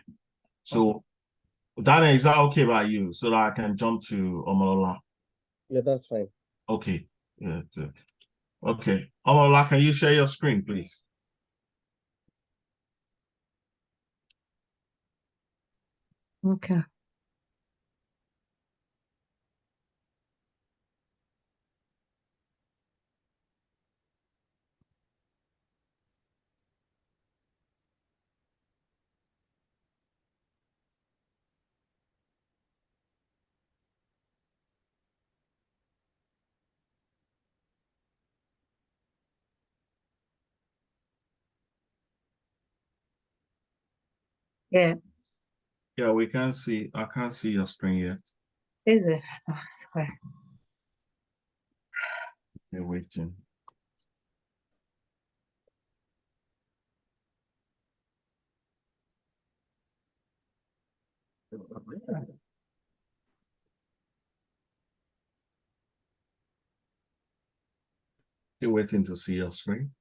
So Daniel, is that okay by you? So that I can jump to Omolola? Yeah, that's fine. Okay. Yeah. Okay. Omolola, can you share your screen, please? Okay. Yeah. Yeah, we can see. I can't see your screen yet. Is it? Oh, sorry. You're waiting. You're waiting to see your screen.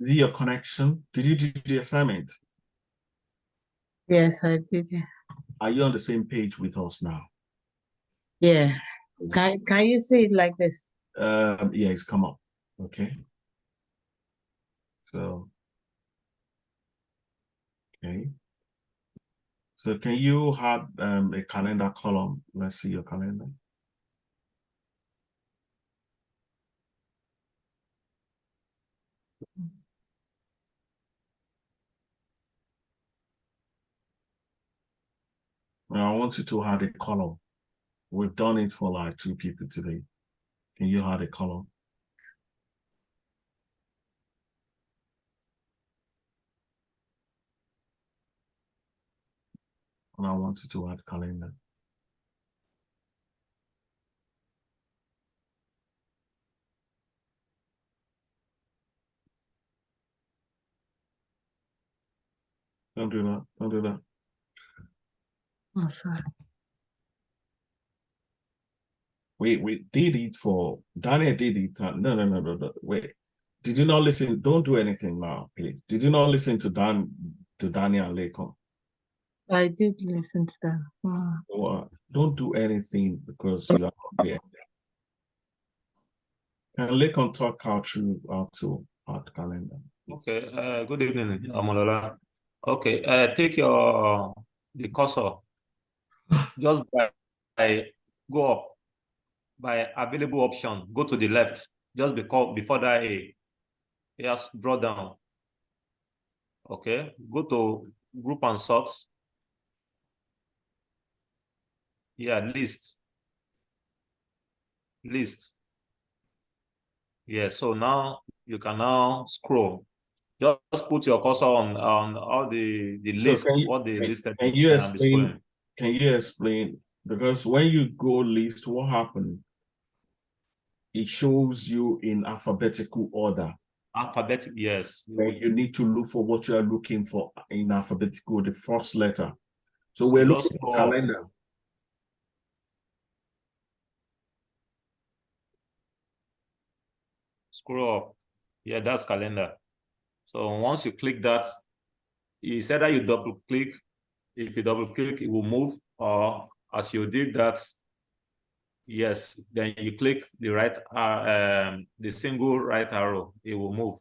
Is it your connection? Did you do the assignment? Yes, I did. Yeah. Are you on the same page with us now? Yeah. Can you see it like this? Yeah, it's come up. Okay. So, okay. So can you have a calendar column? Let's see your calendar. Now I want you to add a column. We've done it for like 2 people today. Can you add a column? And I want you to add calendar. Don't do that. Don't do that. Oh, sorry. We did it for Daniel did it. No. Wait. Did you not listen? Don't do anything now, please. Did you not listen to Daniel and Lekon? I did listen to that. Oh. Don't do anything because you are not there. Can Lekon talk how to add calendar? Okay. Good evening, Amolola. Okay. Take the cursor. Just go up by available option. Go to the left. Just before that A. Yes, draw down. Okay. Go to group and sort. Yeah, list. Yeah, so now you can now scroll. Just put your cursor on all the list, what they listed. Can you explain? Can you explain? Because when you go list, what happened? It shows you in alphabetical order. Alphabetic, yes. Then you need to look for what you are looking for in alphabetical, the first letter. So So we're just looking for calendar. Scroll up. Yeah, that's calendar. So once you click that, you said that you double click. If you double click, it will move. Or as you did that, yes, then you click the single right arrow, it will move.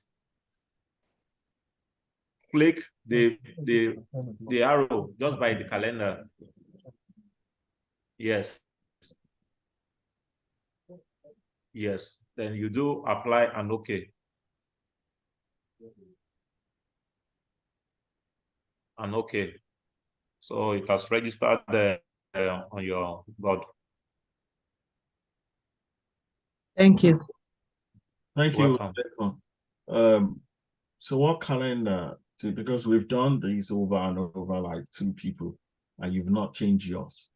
Click the arrow just by the calendar. Yes. Yes. Then you do apply and OK. And OK. So it has registered there on your board. Thank you. Thank You're you. welcome. So what calendar See, because we've done these over and over like 2 people, and you've not changed yours.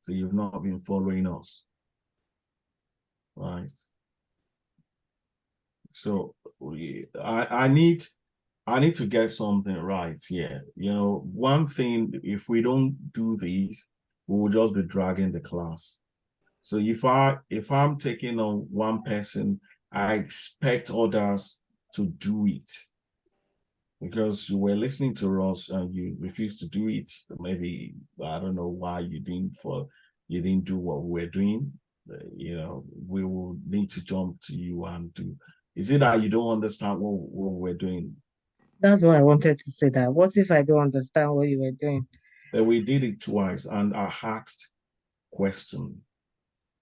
So you've not been following us. Right. So I need to get something right here. You know, one thing, if we don't do these, we will just be dragging the class. So if I'm taking on one person, I expect others to do it. Because you were listening to us and you refused to do it. Maybe I don't know why you didn't do what we were doing. You know, we will need to jump to you and do. Is it that you don't understand what we're doing? That's what I wanted to say. That what if I don't understand what you were doing? But we did it twice, and I asked question: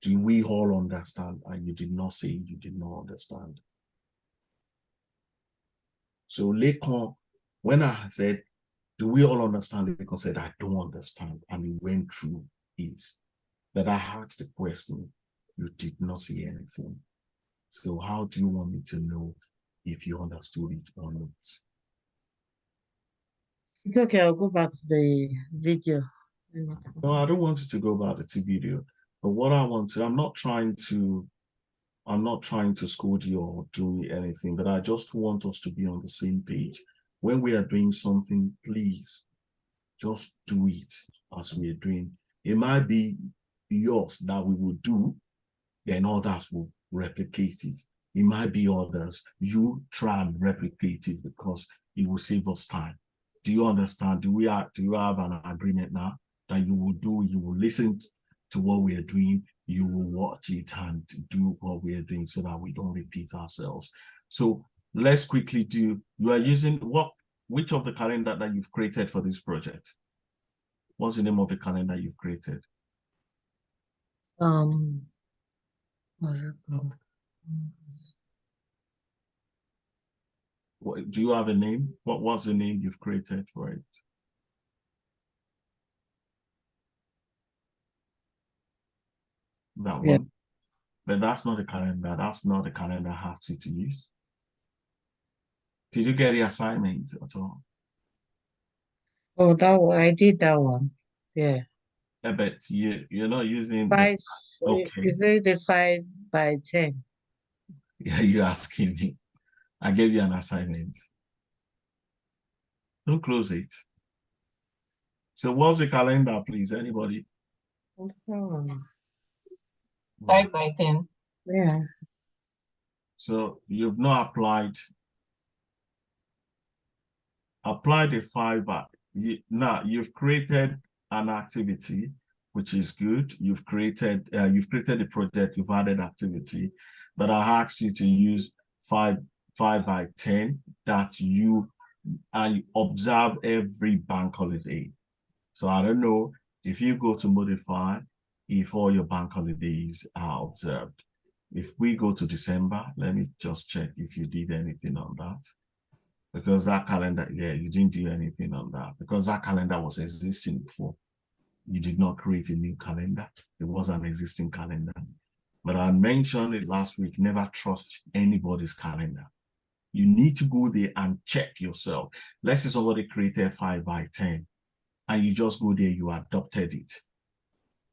do we all understand? And you did not say you did not understand. So Lekon, when I said, do we all understand? Lekon said, I don't understand. And he went through it. That I asked the question, you did not say anything. So how do you want me to know if you understood it or not? It's okay, I'll go back to the video. No, I don't want you to go back to the video. But what I want to, I'm not trying to scold you or do anything, but I just want us to be on the same page. When we are doing something, please just do it as we are doing. It might be yours that we will do, then others will replicate it. It might be others. You try and replicate it because it will save us time. Do you understand? Do you have an agreement now that you will listen to what we are doing, you will watch it and do what we are doing so that we don't repeat ourselves. So let's quickly do, you are using which of the calendar that you've created for this project? What's the name of the calendar you've created? What's it called? Do you have a name? What was the name you've created for it? That one. But that's not a calendar. That's not the calendar I have to use. Did you get the assignment at all? Oh, that one. I did that one. Yeah. I bet you're not using 5. okay. Is it the 5x10? Yeah, you're asking me. I gave you an assignment. Don't close it. So what's the calendar, please? Anybody? 5x10. Yeah. So you've not applied the 5 back. Now you've created an activity, which is good. You've created the project, you've added activity, but I asked you to use 5x10 that you observe every bank holiday. So I don't know if you go to modify if all your bank holidays are observed. If we go to December, let me just check if you did anything on that. Because that calendar, yeah, you didn't do anything on that because that calendar was existing before. You did not create a new calendar. It was an existing calendar. But I mentioned it last week, never trust anybody's calendar. You need to go there and check yourself. Let's say somebody created 5x10 and you just go there, you adopted it.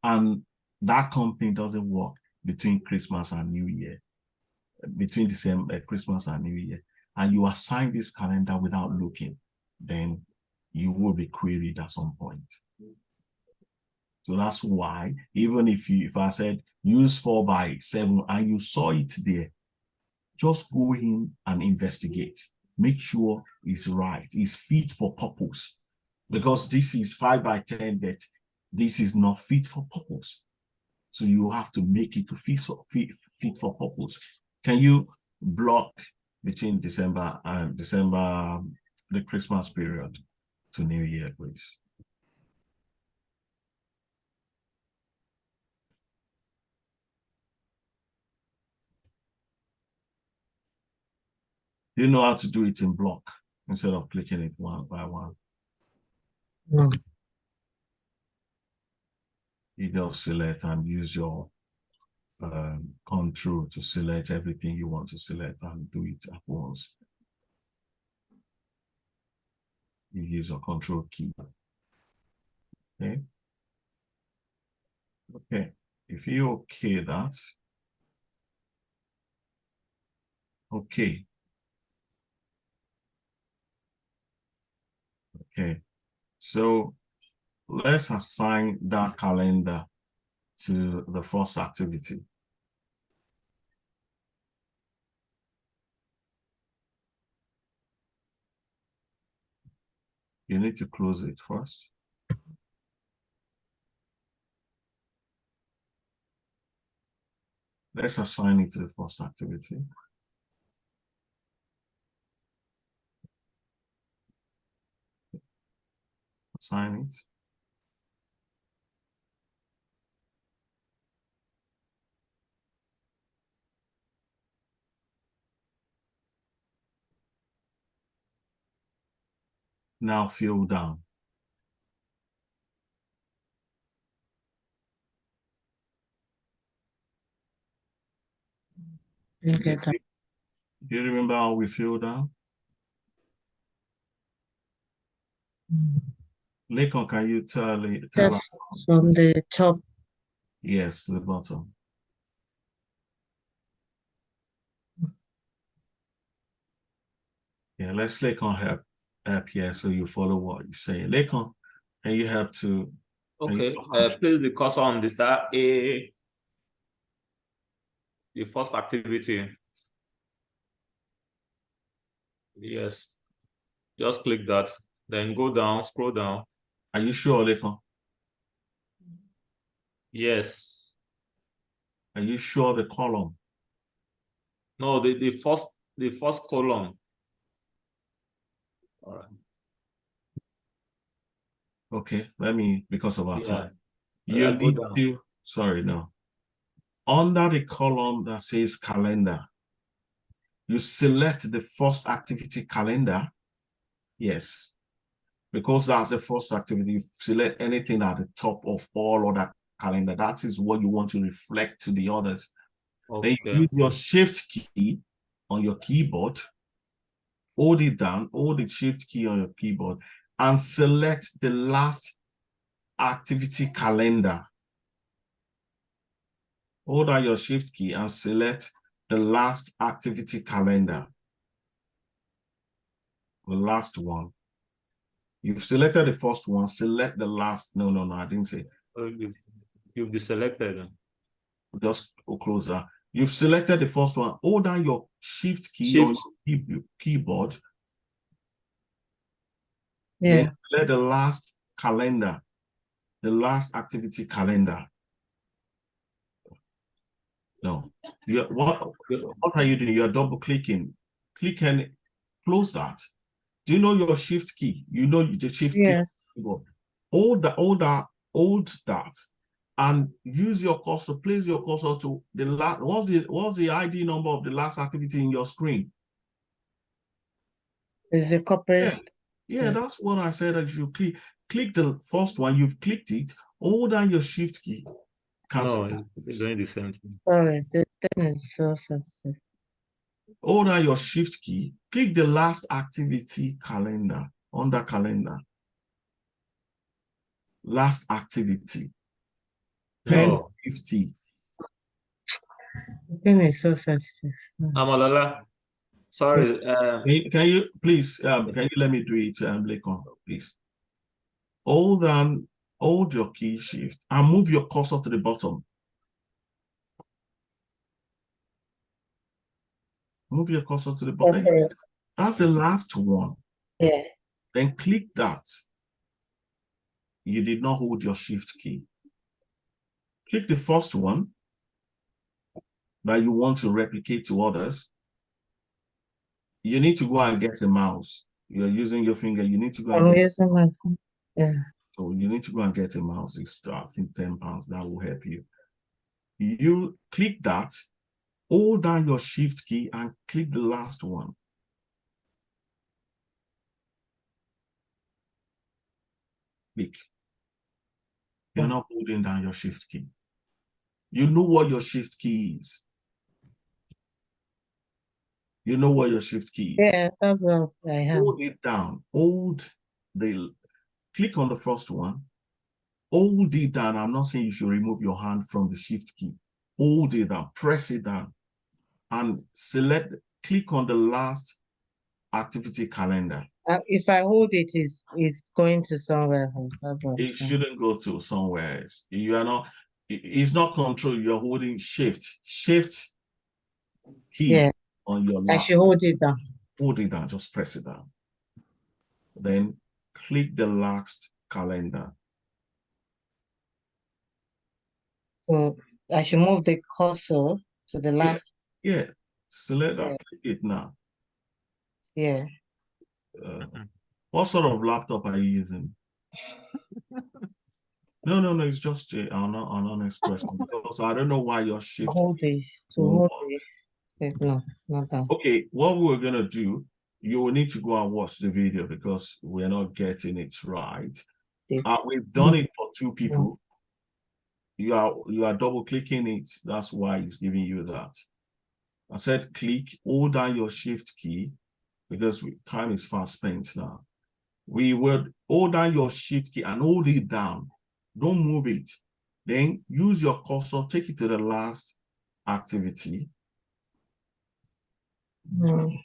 And that company doesn't work between Christmas and New Year, between December, Christmas and New Year, and you assign this calendar without looking, then you will be queried at some point. So that's why, even if I said use 4x7 and you saw it there, just go in and investigate. Make sure it's right, it's fit for purpose. Because this is 5x10, but this is not fit for purpose. So you have to make it to fit for purpose. Can you block between December and the Christmas period to New Year, please? Do you know how to do it in block instead of clicking it one by one? No. You just select and use your control to select everything you want to select and do it at once. you use your control key. Okay. Okay. If you okay that, okay. Okay. So let's assign that calendar to the first activity. You need to close it first. Let's assign it to the first activity. Assign it. Now fill down. Okay. Do you remember how we fill down? Lincoln, can you tell us? From the top. Yes, to the bottom. Yeah, let's click on help here so you follow what you say. Lincoln, and you have to. Okay, place the cursor on the first activity. Yes, just click that, then go down, scroll down. Are you sure, Lincoln? Yes. Are you sure the column? No, the first column. All right. Okay, let me, because of our time. Yeah, You go need down. to, sorry, no. Under the column that says calendar, you select the first activity calendar. Yes, because that's the first activity. You select anything at the top of all other calendar. That is what you want to reflect to the others. Okay. Then you use your shift key on your keyboard. Hold it down, hold the shift key on your keyboard, and select the last activity calendar. Hold down your shift key and select the last activity calendar. The last one. You've selected the first one, select the last. No, I didn't say. You've deselected. Just close that. You've selected the first one. Hold down your shift key on your keyboard. Yeah. Then select the last calendar, the last activity calendar. No. What are you doing? You're double clicking. Click and close that. Do you know your shift key? You know the shift key. Hold that, and use your cursor, place your cursor to the last. What's the ID number of the last activity in your screen? Is the corporate? Yeah, that's what I said. That you click the first one. You've clicked it. Hold down your shift key. No, it's doing the same thing. Sorry, the thing is so sensitive. Hold down your shift key. Click the last activity calendar under calendar. Last activity. No. 10:50. The thing is so sensitive. Amalala. Sorry. Can you please can you let me do it, Lincoln, please? Hold your key shift and move your cursor to the bottom. Move your cursor to the bottom. Okay. That's the last one. Yeah. Then click that. You did not hold your shift key. Click the first one that you want to replicate to others. You need to go and get a mouse. You're using your finger. You need to go and I'm get. using my phone. Yeah. So you need to go and get a mouse. It's I think £10. That will help you. You click that. Hold down your shift key and click the last one. Click. You're not holding down your shift key. You know what your shift key is. You know what your shift key is. Yeah, that's what I have. Hold it down. Hold click on the first one, hold it down. I'm not saying you should remove your hand from the shift key. Hold it down, press it down, and click on the last activity calendar. If I hold it, is going to somewhere else. That's what I'm It saying. shouldn't go to somewhere else. You are not, it's not control. You're holding shift key Yeah, on your I lap. should hold it down. Hold it down, just press it down. Then click the last calendar. So I should move the cursor to the last. Yeah, select that, Yeah. click it now. Yeah. What sort of laptop are you using? No, it's just an honest question. Because I don't know why your shift. Hold it to hold it. No, not that. Okay, what we're gonna do, you will need to go and watch the video because we're not getting it right. We've done it for two people. You are double clicking it. That's why it's giving you that. I said click, hold down your shift key because time is fast spent now. We will hold down your shift key and hold it down. Don't move it. Then use your cursor, take it to the last activity.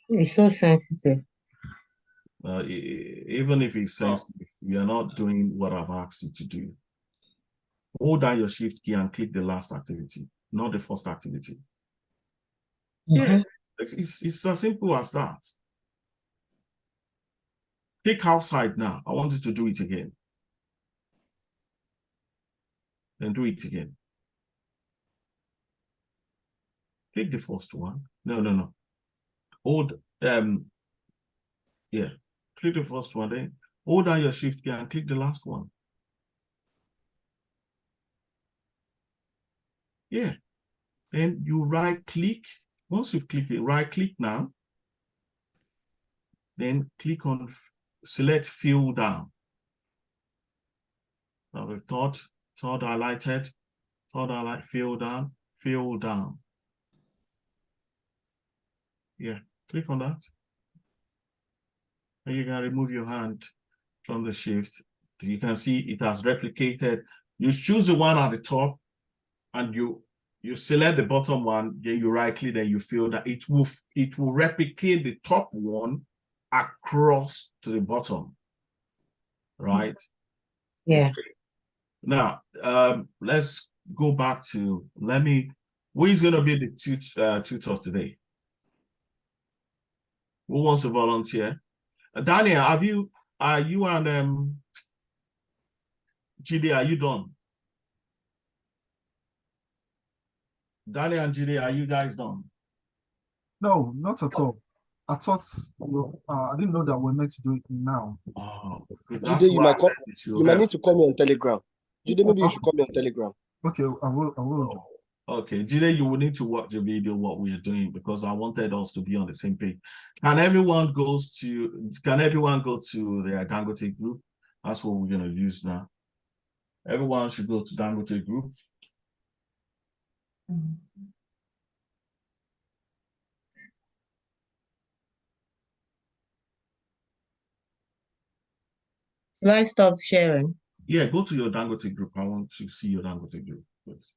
It's so sensitive. Even if it's sensitive, you are not doing what I've asked you to do. Hold down your shift key and click the last activity, not the first activity. Yeah, it's as simple as that. Click outside now. I want you to do it again. Then do it again. Click the first one. No. Hold, yeah. Click the first one, then hold down your shift key and click the last one. Yeah. Then you right click. Once you've clicked it, right click now. Then click on select fill down. Now the third highlighted, fill down. Yeah, click on that. And you can remove your hand from the shift. You can see it has replicated. You choose the one at the top and you select the bottom one, then you right click, then you feel that it will replicate the top one across to the bottom. Right? Yeah. Okay. Now let's go back to who is going to be the tutor today? Who wants to volunteer? Daniel, are you and Jide, are you done? Daniel and Jide, are you guys done? No, not at all. I thought I didn't know that we're meant to do it now. Oh, Jide, you might need to call me on Telegram. Jide, maybe you should call me on Telegram. Okay, I will. Oh, okay, Jide, you will need to watch the video what we are doing because I wanted us to be on the same page. Can everyone go to their Dangote group? That's what we're gonna use now. Everyone should go to Dangote group. Will I stop sharing? Yeah, go to your Dangote group. I want to see your Dangote group, please.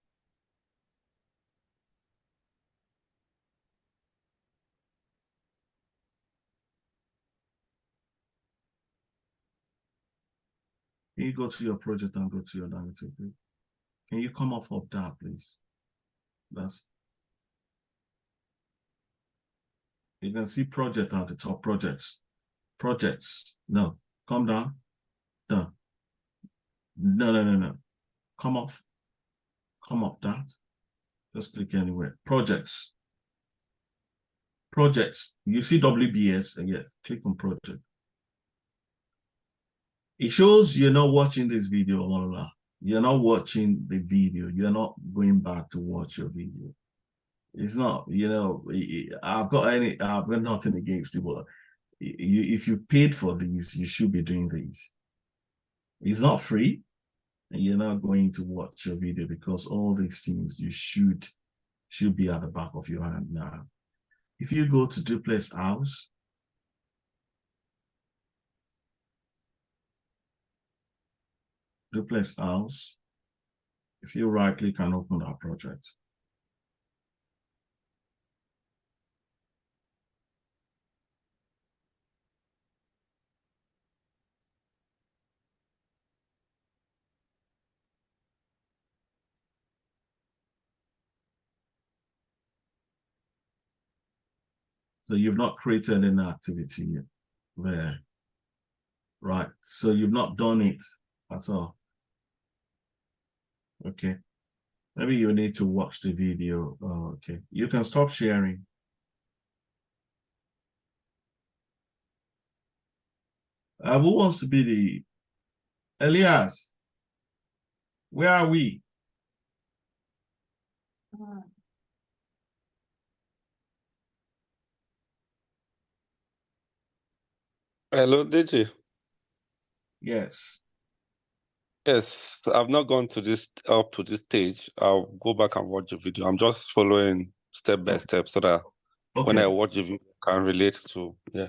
Can you go to your project and go to your Dangote group? Can you come off of that, please? You can see project at the top, projects. No, come down. No. Come off that. Just click anywhere. Projects. You see WBS, and yes, click on project. It shows you're not watching this video, Malola. You're not watching the video. You're not going back to watch your video. It's not, I've got nothing against it, but if you paid for these, you should be doing these. It's not free, and you're not going to watch your video because all these things you should be at the back of your hand now. If you go to duplex house, duplex house. If you right click and open that project. So you've not created any activity yet there. Right. So you've not done it at all. Okay. Maybe you need to watch the video. Oh, okay. You can stop sharing. Who wants to be the Elias? Where are we? Hello, did you? Yes. Yes, I've not gone to this up to this stage. I'll go back and watch the video. I'm just following step by step so that when I Okay. watch the video, I can relate to. Yeah.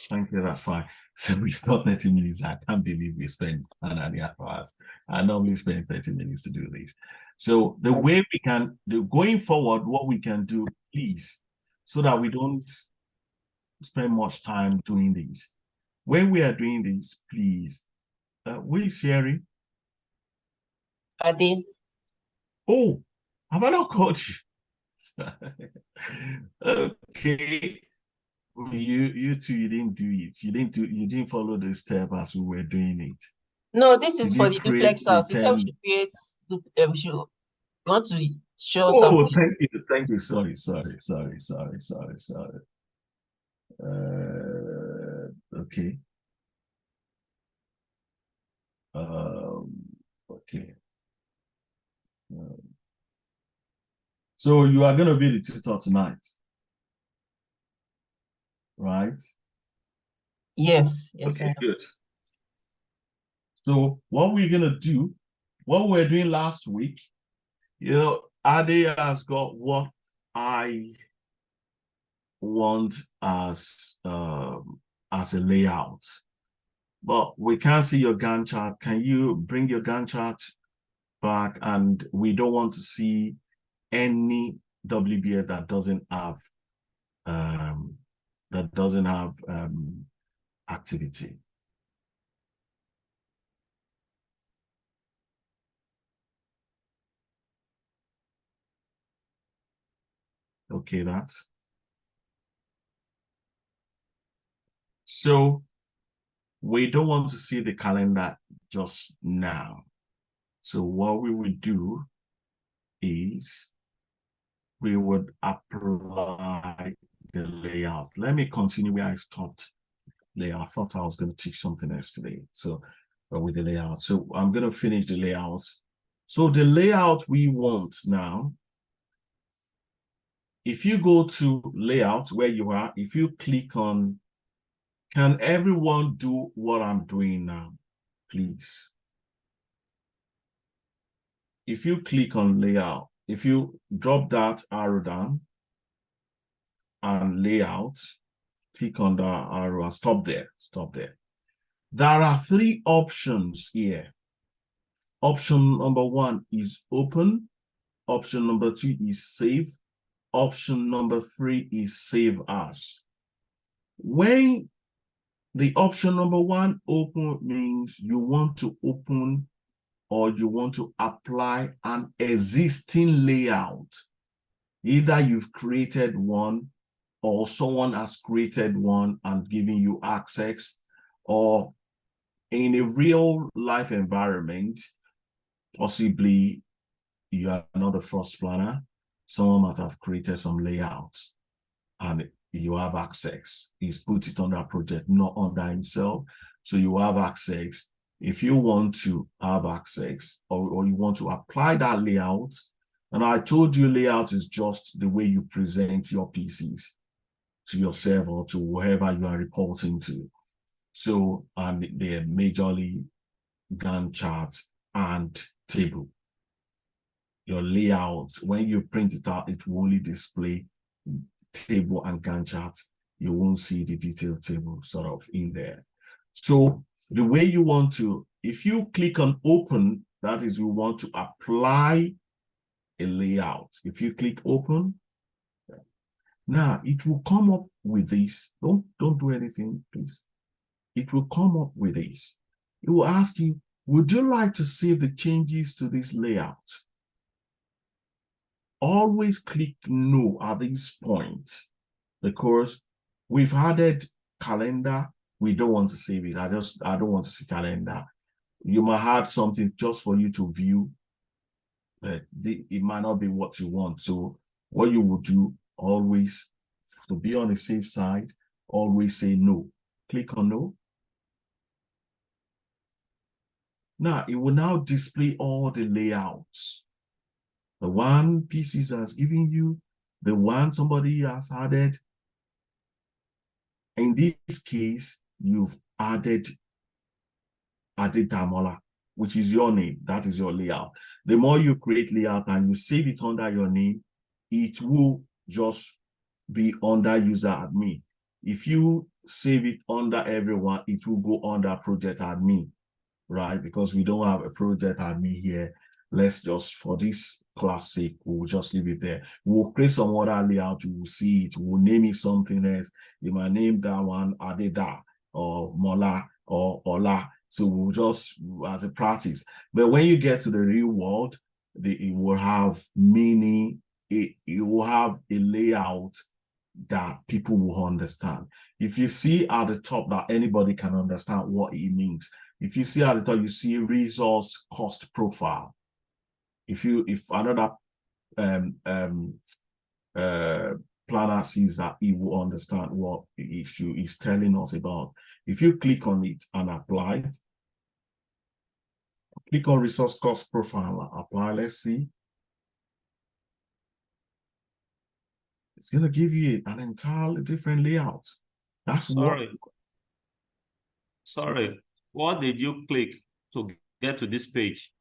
Thank you. That's fine. So we've got 30 minutes. I can't believe we spent an hour for us. I normally spend 30 minutes to do this. So the way we can do going forward, what we can do, please, so that we don't spend much time doing this. When we are doing this, please, who is sharing? Ade. Oh, have I not called you? Okay. You two, you didn't do it. You didn't follow the step as we were doing it. No, this is Did for you the create duplex the house. You said we 10? should create, we should want to show Oh, something. thank you. Sorry. Okay. Okay. So you are going to be the tutor tonight, right? Yes, Okay, sir. good. So what we're going to do, what we were doing last week, Ade has got what I want as a layout, but we can't see your Gantt chart. Can you bring your Gantt chart back? And we don't want to see any WBS that doesn't have activity. Okay, that's so we don't want to see the calendar just now. So what we would do is we would apply the layout. Let me continue where I stopped layout. I thought I was going to teach something else today. So with the layout. So I'm going to finish the layout. So the layout we want now, if you go to layout where you are, if you click on, can everyone do what I'm doing now, please? If you click on layout, if you drop that arrow down and layout, click on the arrow and stop there. There are 3 options here. Option number 1 is open. Option number 2 is save. Option number 3 is save as. When the option number 1 open means you want to open or you want to apply an existing layout. Either you've created one or someone has created one and given you access, or in a real life environment, possibly you are not the first planner, someone might have created some layouts and you have access. He's put it on that project, not under himself. So you have access. If you want to have access or you want to apply that layout, and I told you layout is just the way you present your PCs to yourself or to whoever you are reporting to. So they're majorly Gantt chart and table. Your layout, when you print it out, it will only display table and Gantt chart. You won't see the detailed table sort of in there. So the way you want to if you click on open, that is, you want to apply a layout. If you click open, now it will come up with this. Don't do anything, please. It will come up with this. It will ask you, would you like to save the changes to this layout? Always click no at this point, because we've added calendar. We don't want to save it. I don't want to see calendar. You might add something just for you to view, but it might not be what you want. So what you will do, always, to be on the safe side, always say no. Click on no. Now it will now display all the layouts. The one PCs has given you, the one somebody has added. In this case, you've added Damola, which is your name. That is your layout. The more you create layout and you save it under your name, it will just be under user admin. If you save it under everyone, it will go under project admin, right? Because we don't have a project admin here. Let's just, for this class sake, we'll just leave it there. We'll create some other layout. You will see it. We'll name it something else. You might name that one Adeda or Mola or Ola. So we'll just, as a practice. But when you get to the real world, it will have meaning. It will have a layout that people will understand. If you see at the top that anybody can understand what it means, if you see at the top, you see resource cost profile. If another planner sees that, he will understand what the issue is telling us about. If you click on it and apply it, click on resource cost profile, apply, let's see. It's going to give you an entirely different layout. That's Sorry, what did you click to get to this page?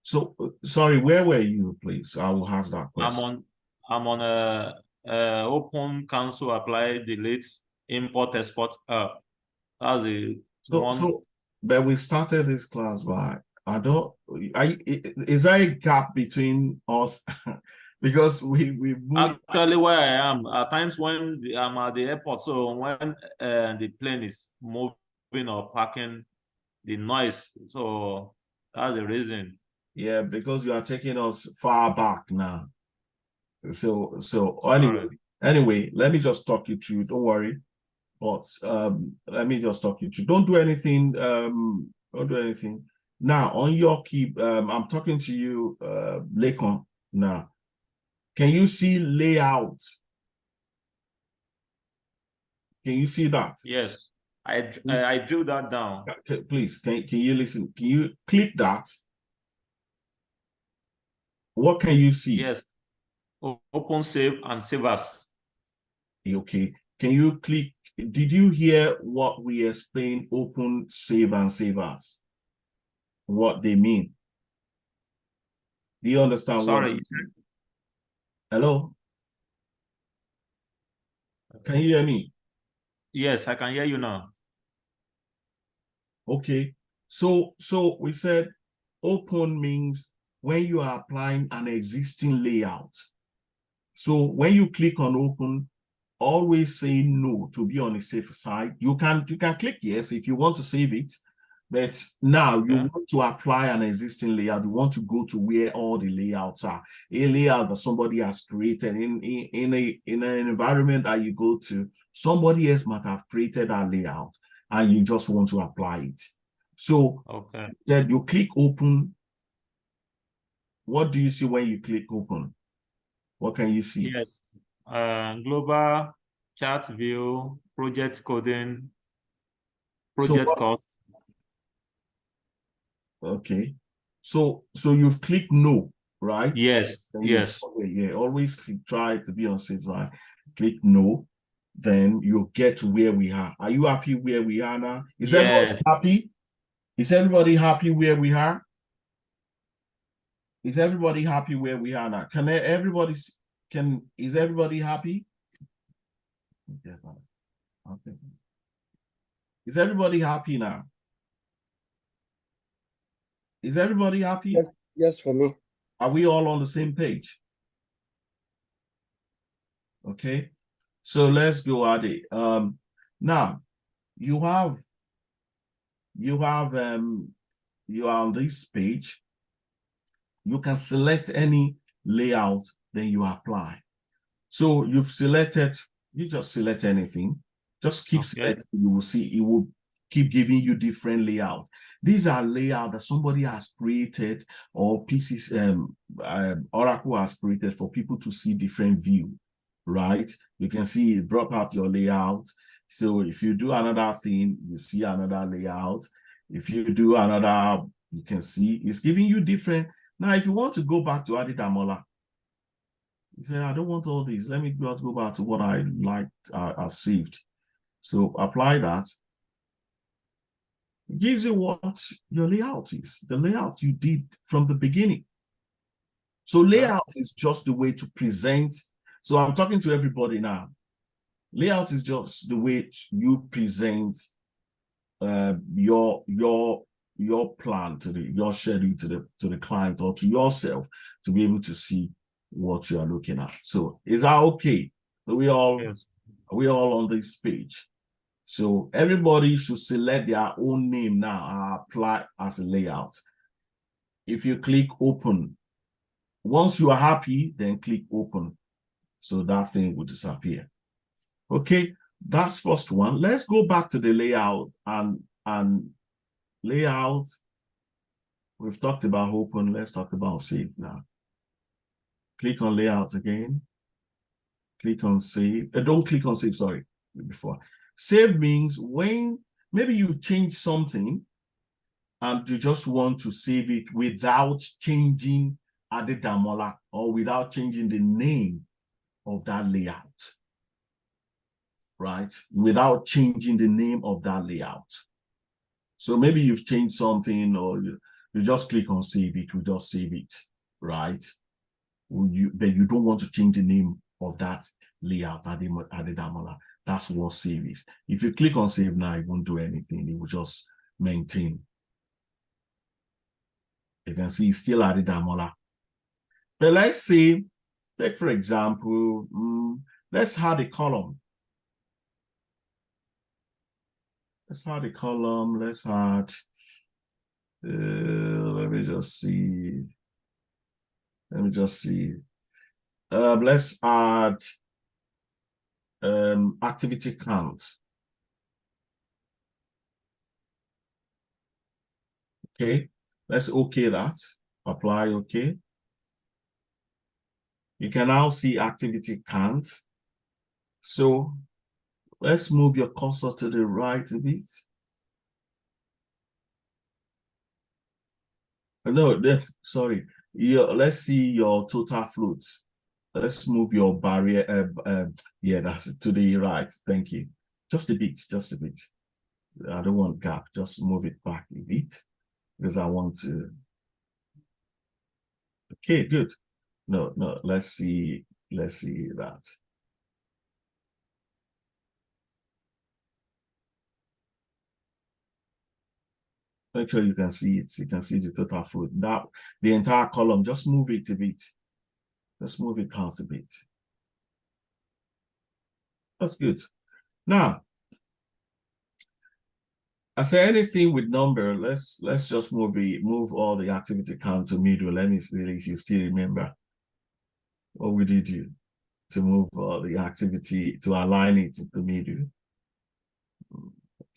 So, sorry, where were you, please? I will ask that question. I'm on open cancel, apply, delete, import, export. That's the one. So, but we started this class by, is there a gap between us? Because we moved. Actually, where I am, at times when I'm at the airport, so when the plane is moving or parking, the noise, so that's the reason. Yeah, because you are taking us far back now. So Sorry. anyway, let me just talk you through. Don't worry. But let me just talk you through. Don't do anything. Don't do anything. Now on your key, I'm talking to you, Lekon. Now, can you see layout? Can you see that? Yes, I drew that down. Please, can you listen? Can you click that? What can you see? Yes, open, save, and save as. Okay. Can you click? Did you hear what we explained? Open, save, and save as. What they mean? Do you understand? Sorry. What? Hello. Can you hear me? Yes, I can hear you now. Okay. So we said open means when you are applying an existing layout. So when you click on open, always say no to be on the safe side. You can click yes if you want to save it, but now you want to apply an existing layout. You want to go to where all the layouts are. A layout that somebody has created in an environment that you go to, somebody else might have created that layout and you just want to apply it. So then you click open. What do you see when you click open? What can you see? Yes, global chart view, project coding, project cost. Okay, so you've clicked no, right? Yes, yes. Okay, yeah, always try to be on safe side. Click no, then you'll get to where we are. Are you happy where we are now? Is everybody happy? Is everybody happy where we are? Is everybody happy where we are now? Is everybody happy? Okay. Is everybody happy now? Is everybody happy? Yes, yes, for me. Are we all on the same page? Okay, so let's go at it. Now you are on this page. You can select any layout, then you apply. So you've selected, you just select anything, just keep selecting, you will see it will keep giving you different layout. These are layout that somebody has created or pieces Oracle has created for people to see different view, right? You can see it brought out your layout. So if you do another thing, you see another layout. If you do another, you can see it's giving you different. Now, if you want to go back to Adidamola, you say, I don't want all these. Let me go back to what I liked, I've saved. So apply that. It gives you what your layout is, the layout you did from the beginning. So layout is just the way to present. So I'm talking to everybody now. Layout is just the way you present your plan to your schedule to the client or to yourself to be able to see what you are looking at. So is that okay? Are we all on this page? So everybody should select their own name now and apply as a layout. If you click open, once you are happy, then click open. So that thing will disappear. Okay, that's first one. Let's go back to the layout and layout. We've talked about open. Let's talk about save now. Click on layout again. Click on save. Don't click on save, sorry, before. Save means when maybe you change something and you just want to save it without changing Adidamola or without changing the name of that layout, right? Without changing the name of that layout. So maybe you've changed something or you just click on save it, we just save it, right? But you don't want to change the name of that layout, Adidamola. That's what save is. If you click on save now, it won't do anything. It will just maintain. You can see it's still Adidamola. But let's say, like for example, let's add a column. Let's add a column. Let's add, let me just see. Let's add activity count. Okay, let's okay that. Apply okay. You can now see activity count. So let's move your cursor to the right a bit. No, sorry. Let's see your total floats. Let's move your barrier. Yeah, that's to the right. Thank you. Just a bit, just a bit. I don't want gap. Just move it back a bit because I want to. Okay, good. No, let's see that. Make sure you can see it. You can see the total float. That the entire column, just move it a bit. Just move it out a bit. That's good. Now, I say anything with number, let's just move all the activity count to middle. Let me see if you still remember what we did do to move all the activity to align it to the middle.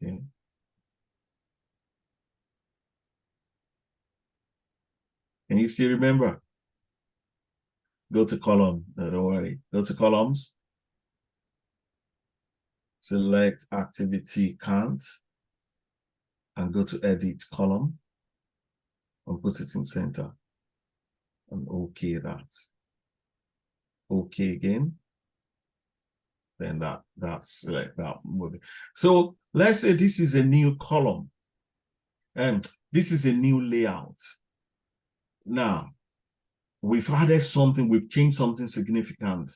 Okay. Can you still remember? Go to column. No, don't worry. Go to columns. Select activity count and go to edit column and put it in center. And okay that. Okay again. Then that's select that movie. So let's say this is a new column and this is a new layout. Now we've added something, we've changed something significant.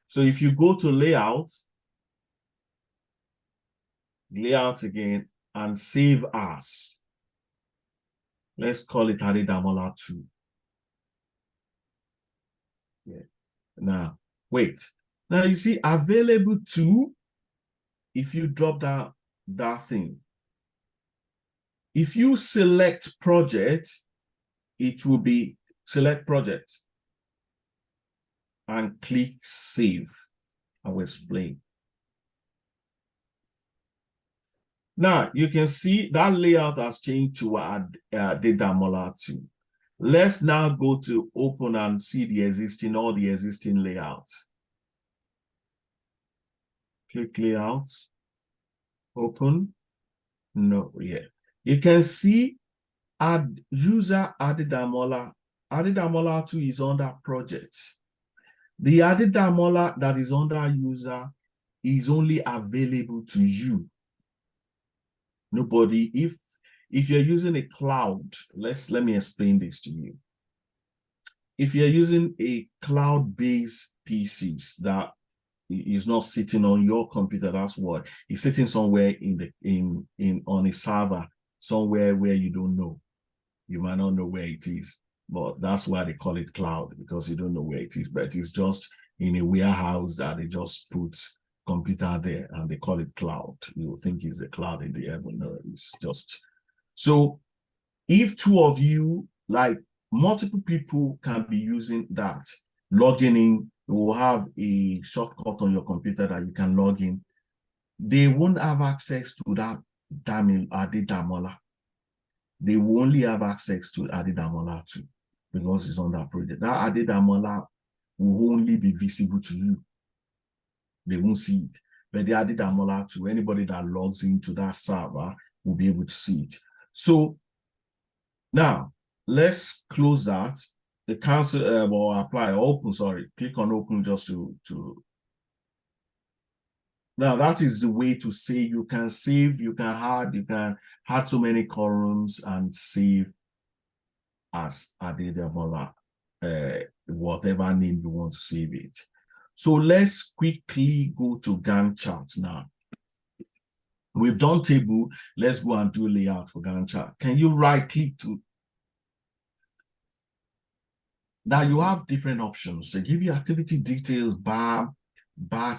So if you go to layout again and save as, Let's call it Adedamola 2. Yeah. Now, wait. Now you see available 2, if you drop that thing. If you select project, it will be select project and click save. I will explain. Now you can see that layout has changed to Adedamola 2. Let's now go to open and see all the existing layouts. Click layouts, open. No, yeah. You can see add user Adedamola. Adedamola 2 is under project. The Adedamola that is under user is only available to you. Nobody, if you're using a cloud, let me explain this to you. If you're using a cloud-based PCs that is not sitting on your computer, that's what it's sitting somewhere on a server, somewhere where you don't know. You might not know where it is, but that's why they call it cloud, because you don't know where it is, but it's just in a warehouse that they just put computer there and they call it cloud. You think it's a cloud in the heaven. No, it's just. So if 2 of you, like multiple people can be using that, logging in, you will have a shortcut on your computer that you can log in. They won't have access to that Adedamola. They will only have access to Adedamola 2 because it's on that project. That Adedamola will only be visible to you. They won't see it. But the Adedamola 2, anybody that logs into that server will be able to see it. So now let's close that. The cancel or apply open, sorry. Click on open just to. Now that is the way to save. You can save, you can add so many columns and save as Adedamola, whatever name you want to save it. So let's quickly go to Gantt chart now. We've done table. Let's go and do layout for Gantt chart. Can you right click to? Now you have different options. They give you activity details, bar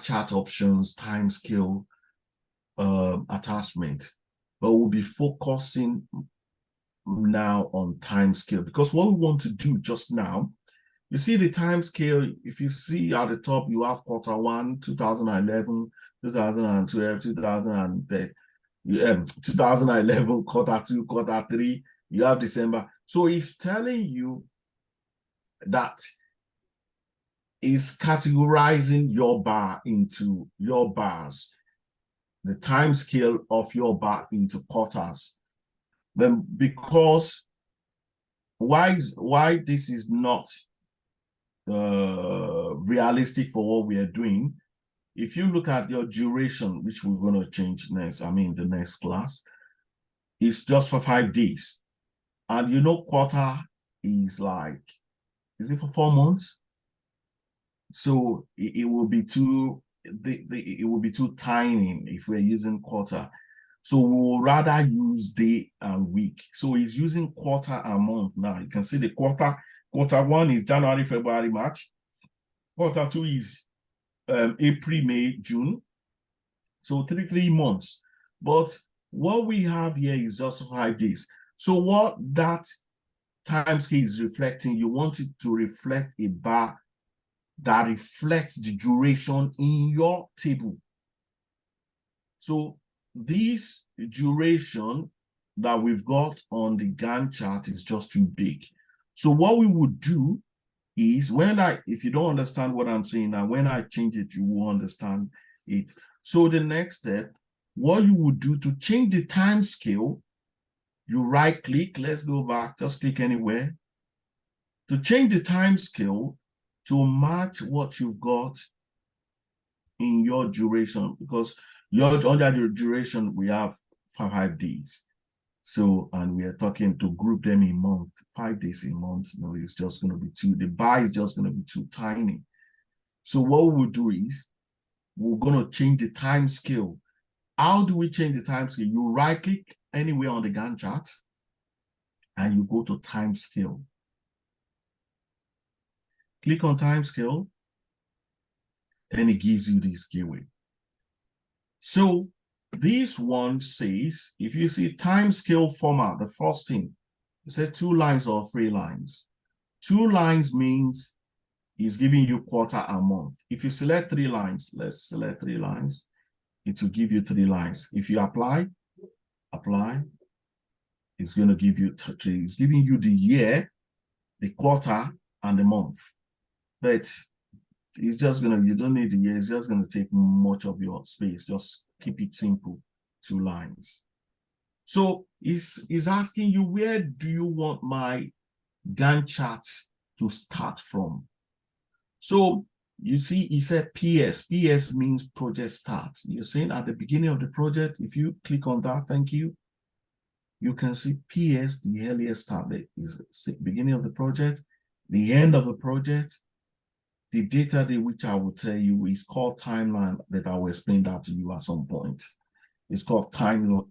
chart options, time scale, attachment. But we'll be focusing now on time scale, because what we want to do just now, you see the time scale. If you see at the top, you have Q1, 2011, 2012, 2010, 2011, Q2, Q3, you have December. So it's telling you that is categorizing your bar into your bars, the time scale of your bar into quarters. Then because why this is not realistic for what we are doing, if you look at your duration, which we're going to change next, the next class, it's just for 5 days. And you know, quarter is like, is it for 4 months? So it will be too, it will be too tiny if we're using quarter. So we will rather use day and week. So he's using quarter and month now. You can see the quarter 1 is January, February, March. Quarter 2 is April, May, June. So 3 months. But what we have here is just 5 days. So what that time scale is reflecting, you want it to reflect a bar that reflects the duration in your table. So this duration that we've got on the Gantt chart is just too big. So what we would do is if you don't understand what I'm saying now, when I change it, you will understand it. So the next step, what you would do to change the time scale, you right click, let's go back, just click anywhere. To change the time scale to match what you've got in your duration, because under your duration, we have 5 days. So, and we are talking to group them in month, 5 days in month. No, it's just going to be the bar is just going to be too tiny. So what we'll do is we're going to change the time scale. How do we change the time scale? You right click anywhere on the Gantt chart and you go to time scale. Click on time scale, and it gives you this gateway. So this one says, if you see time scale format, the first thing, it says 2 lines or 3 lines. 2 lines means it's giving you quarter and month. If you select 3 lines, let's select 3 lines, it will give you 3 lines. If you apply, it's going to give you 3. It's giving you the year, the quarter, and the month. But it's just going to, you don't need the year, it's just going to take much of your space. Just keep it simple, 2 lines. So it's asking you, where do you want my Gantt chart to start from? So you see, it said PS. PS means project start. You're saying at the beginning of the project, if you click on that, thank you, you can see PS, the earliest start date is the beginning of the project, the end of the project, the data date, which I will tell you is called timeline, that I will explain that to you at some point. It's called time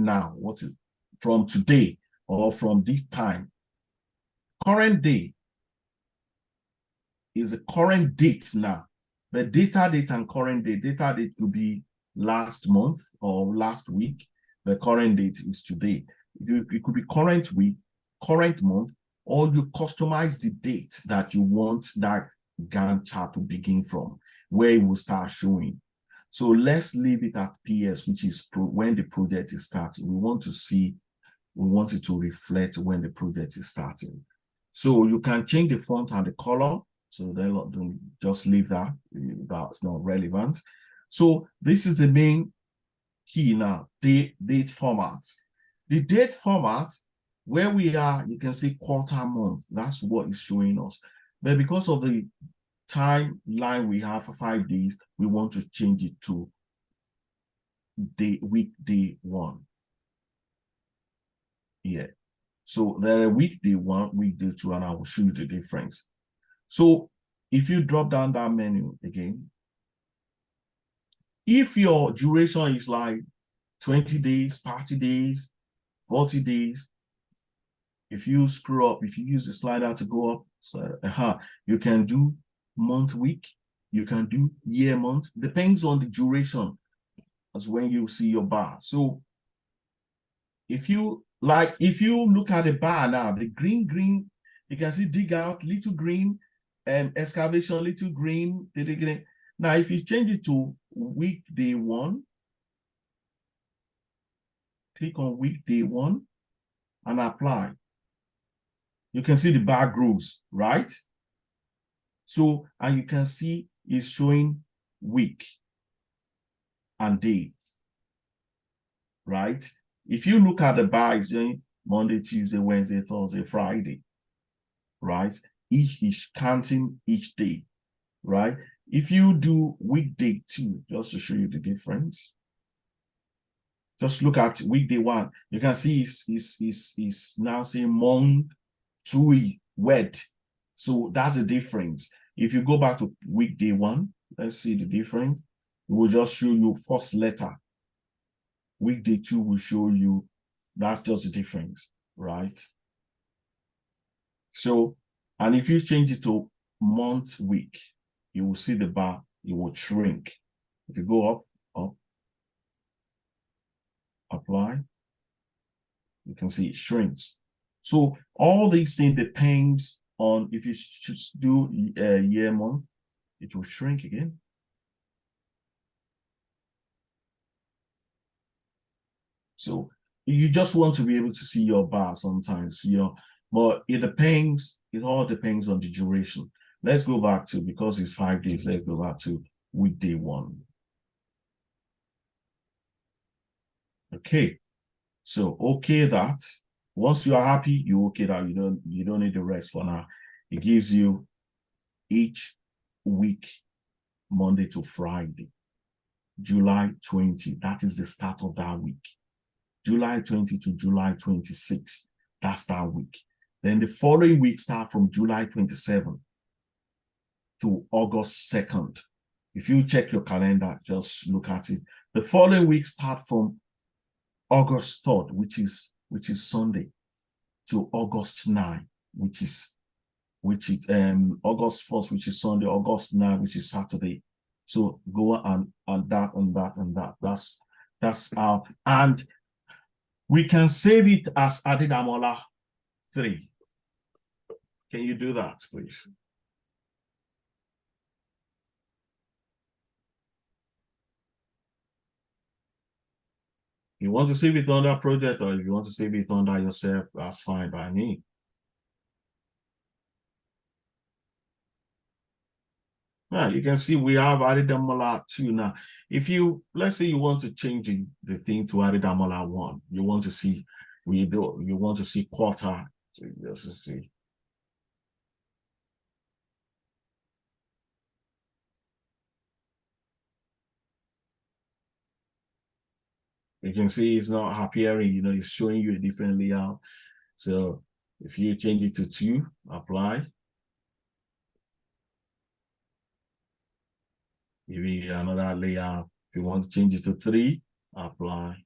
now. What is from today or from this time? Current day is the current date now. The data date and current date. Data date could be last month or last week. The current date is today. It could be current week, current month, or you customize the date that you want that Gantt chart to begin from, where it will start showing. So let's leave it at PS, which is when the project is starting. We want it to reflect when the project is starting. So you can change the font and the color. So don't just leave that. That's not relevant. So this is the main key now, date format. The date format, where we are, you can see quarter month. That's what is showing us. But because of the timeline we have for 5 days, we want to change it to weekday 1. Yeah. So there are weekday 1, weekday 2, and I will show you the difference. So if you drop down that menu again, if your duration is like 20 days, 30 days, 40 days, if you screw up, if you use the slider to go up, so you can do month, week, you can do year, month, depends on the duration as when you see your bar. So if you look at the bar now, the green, you can see dig out, little green, excavation, little green. Now, if you change it to weekday 1, click on weekday 1 and apply. You can see the bar grows, right? So, and you can see it's showing week and date, right? If you look at the bar, it's saying Monday, Tuesday, Wednesday, Thursday, Friday, right? Each is counting each day, right? If you do weekday 2, just to show you the difference, just look at weekday 1. You can see it's now saying month, 2, wet. So that's the difference. If you go back to weekday 1, let's see the difference. It will just show you first letter. Weekday 2 will show you, that's just the difference, right? So, and if you change it to month, week, you will see the bar, it will shrink. If you go up, apply, you can see it shrinks. So all these things depends on, if you just do year, month, it will shrink again. So you just want to be able to see your bar sometimes, but it depends, it all depends on the duration. Let's go back to, because it's 5 days, let's go back to weekday 1. Okay, so okay that. Once you are happy, you okay that. You don't need the rest for now. It gives you each week, Monday to Friday. July 20, that is the start of that week. July 20 to July 26, that's that week. Then the following week start from July 27 to August 2nd. If you check your calendar, just look at it. The following week start from August 3rd, which is Sunday. to August 9, which is August 1st, which is Sunday, August 9, which is Saturday. So go on that and that and that. That's our, and we can save it as Adidamola 3. Can you do that, please? If you want to save it under project, or if you want to save it under yourself, that's fine by me. Now you can see we have Adidamola 2 now. If you, let's say you want to change the thing to Adidamola 1, you want to see, you want to see quarter, so just to see. You can see it's not appearing, you know, it's showing you a different layout. So if you change it to 2, apply. Maybe another layout. If you want to change it to 3, apply.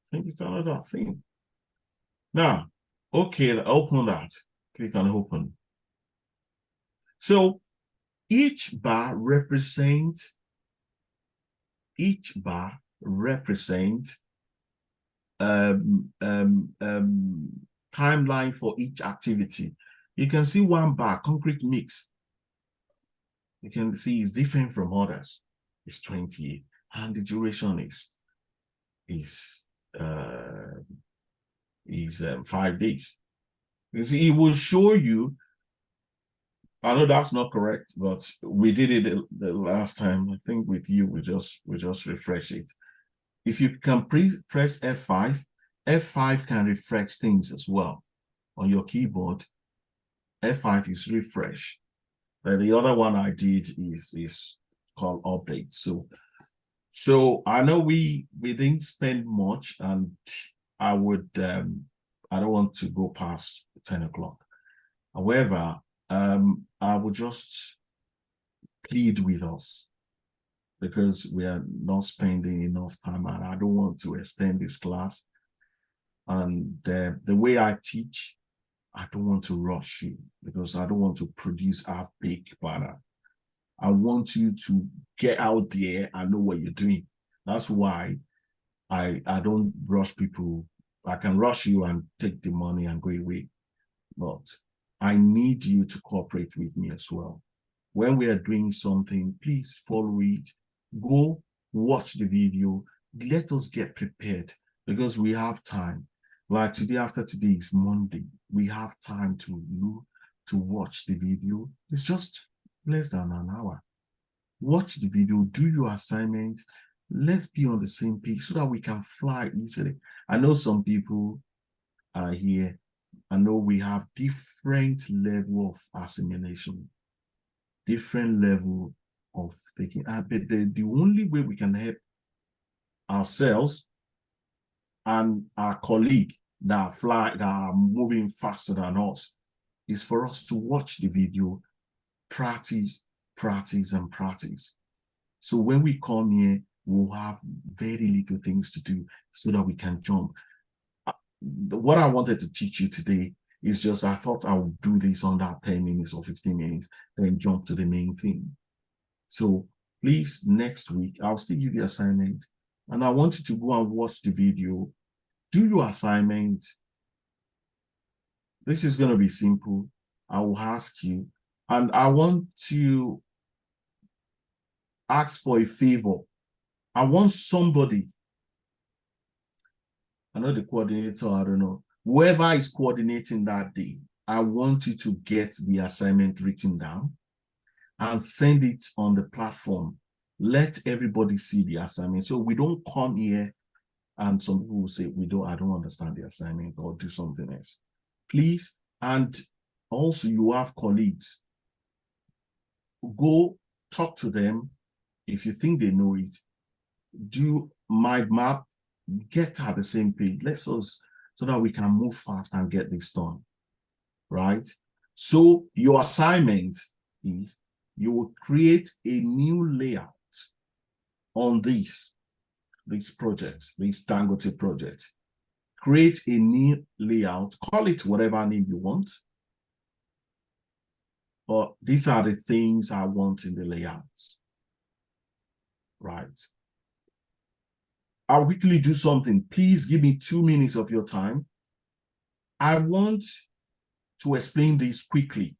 I think it's another thing. Now, okay, open that. Click on open. So each bar represents timeline for each activity. You can see one bar, concrete mix. You can see it's different from others. It's 28, and the duration is 5 days. You see, it will show you. I know that's not correct, but we did it the last time. I think with you, we just refresh it. If you can press F5, F5 can refresh things as well on your keyboard. F5 is refresh. But the other one I did is called update. So I know we didn't spend much, and I would I don't want to go past 10 o'clock. However, I would just plead with us, because we are not spending enough time, and I don't want to extend this class. And the way I teach, I don't want to rush you, because I don't want to produce half-baked banner. I want you to get out there and know what you're doing. That's why I don't rush people. I can rush you and take the money and go away, but I need you to cooperate with me as well. When we are doing something, please follow it. Go watch the video. Let us get prepared, because we have time. Like today, after today is Monday, we have time to watch the video. It's just less than an hour. Watch the video, do your assignment. Let's be on the same page so that we can fly easily. I know some people are here. I know we have different level of assimilation, different level of thinking. But the only way we can help ourselves and our colleague that are moving faster than us is for us to watch the video, practice, and practice. So when we come here, we'll have very little things to do so that we can jump. What I wanted to teach you today is just, I thought I would do this under 10 minutes or 15 minutes, then jump to the main thing. So please, next week, I'll still give you the assignment, and I want you to go and watch the video, do your assignment. This is going to be simple. I will ask you, and I want to ask for a favor. I want somebody, I know the coordinator, I don't know, whoever is coordinating that day, I want you to get the assignment written down and send it on the platform. Let everybody see the assignment, so we don't come here and some people will say, I don't understand the assignment, or do something else. Please, and also you have colleagues, go talk to them. If you think they know it, do mind map, get at the same page. Let's us, so that we can move fast and get this done, right? So your assignment is, you will create a new layout on this. this project, this Dangote project. Create a new layout, call it whatever name you want. But these are the things I want in the layout. Right. I'll quickly do something. Please give me 2 minutes of your time. I want to explain this quickly.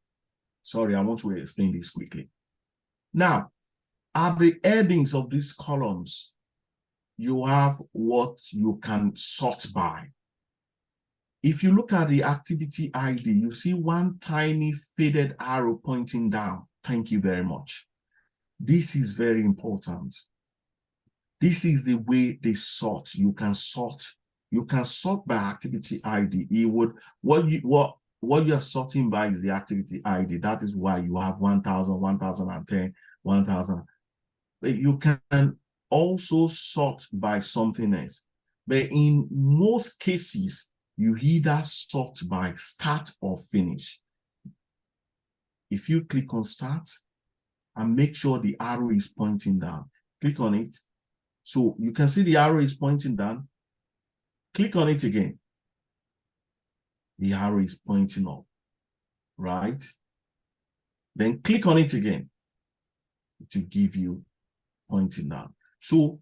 Sorry, I want to explain this quickly. Now, at the headings of these columns, you have what you can sort by. If you look at the activity ID, you see one tiny faded arrow pointing down. Thank you very much. This is very important. This is the way they sort. You can sort by activity ID. It would what you're sorting by is the activity ID. That is why you have 1,000, 1,010, 1,000. But you can also sort by something else. But in most cases, you either sort by start or finish. If you click on start and make sure the arrow is pointing down, click on it. So you can see the arrow is pointing down. Click on it again. The arrow is pointing up, right? Then click on it again to give you pointing down. So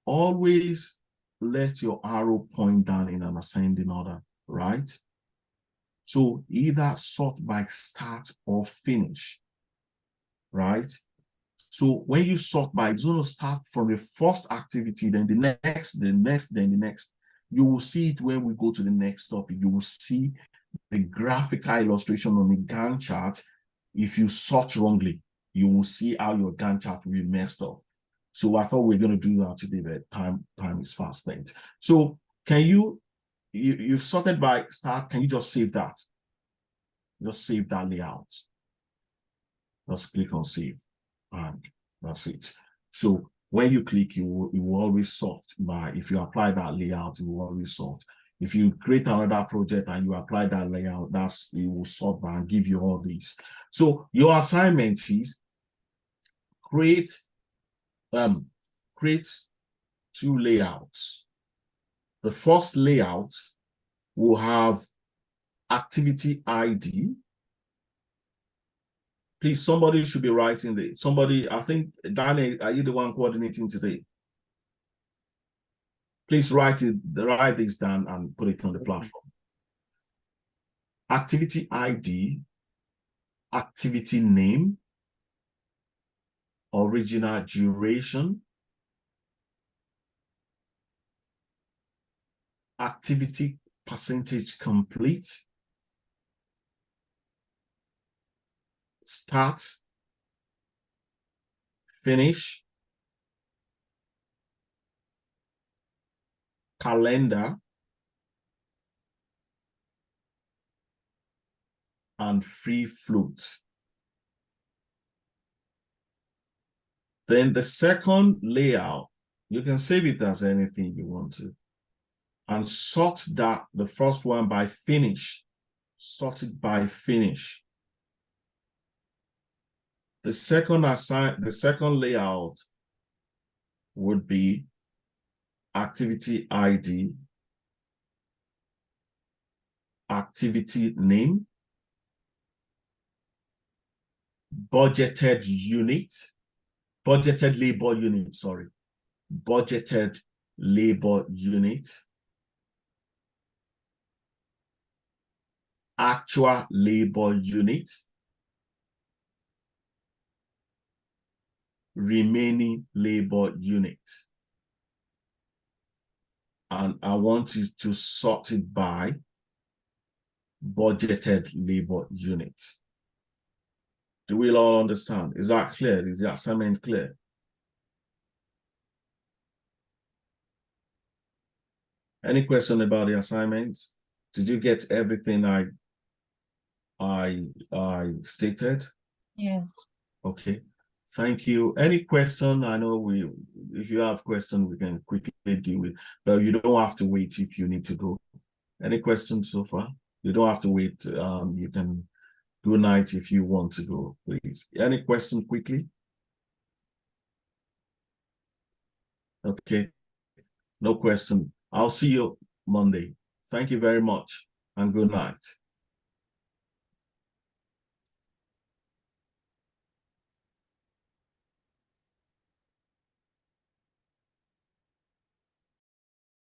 always let your arrow point down in an ascending order, right? So either sort by start or finish, right? So when you sort by, it's going to start from the first activity, then the next, then the next. You will see it when we go to the next topic. You will see the graphical illustration on the Gant chart. If you sort wrongly, you will see how your Gant chart will be messed up. So I thought we were going to do that today, but time is fast spent. So can you've sorted by start, can you just save that? Just save that layout. Just click on save. And that's it. So when you click, you will always sort by, if you apply that layout, you will always sort. If you create another project and you apply that layout, it will sort by and give you all these. So your assignment is create 2 layouts. The first layout will have activity ID. Please, somebody should be writing the, somebody, I think, Danny, are you the one coordinating today? Please write this down and put it on the platform. Activity ID, activity name, original duration, activity percentage complete, start, finish, calendar, and free float. Then the second layout, you can save it as anything you want to, and sort that, the first one by finish, sort it by finish. The second layout would be activity ID, activity name, budgeted labor unit, actual labor unit, remaining labor unit. And I want you to sort it by budgeted labor unit. Do we all understand? Is that clear? Is the assignment clear? Any question about the assignment? Did you get everything I stated? Yes. Okay. Thank you. Any question? I know if you have questions, we can quickly deal with, but you don't have to wait if you need to go. Any questions so far? You don't have to wait. You can go night if you want to go, please. Any question quickly? Okay. No question. I'll see you Monday. Thank you very much and good night.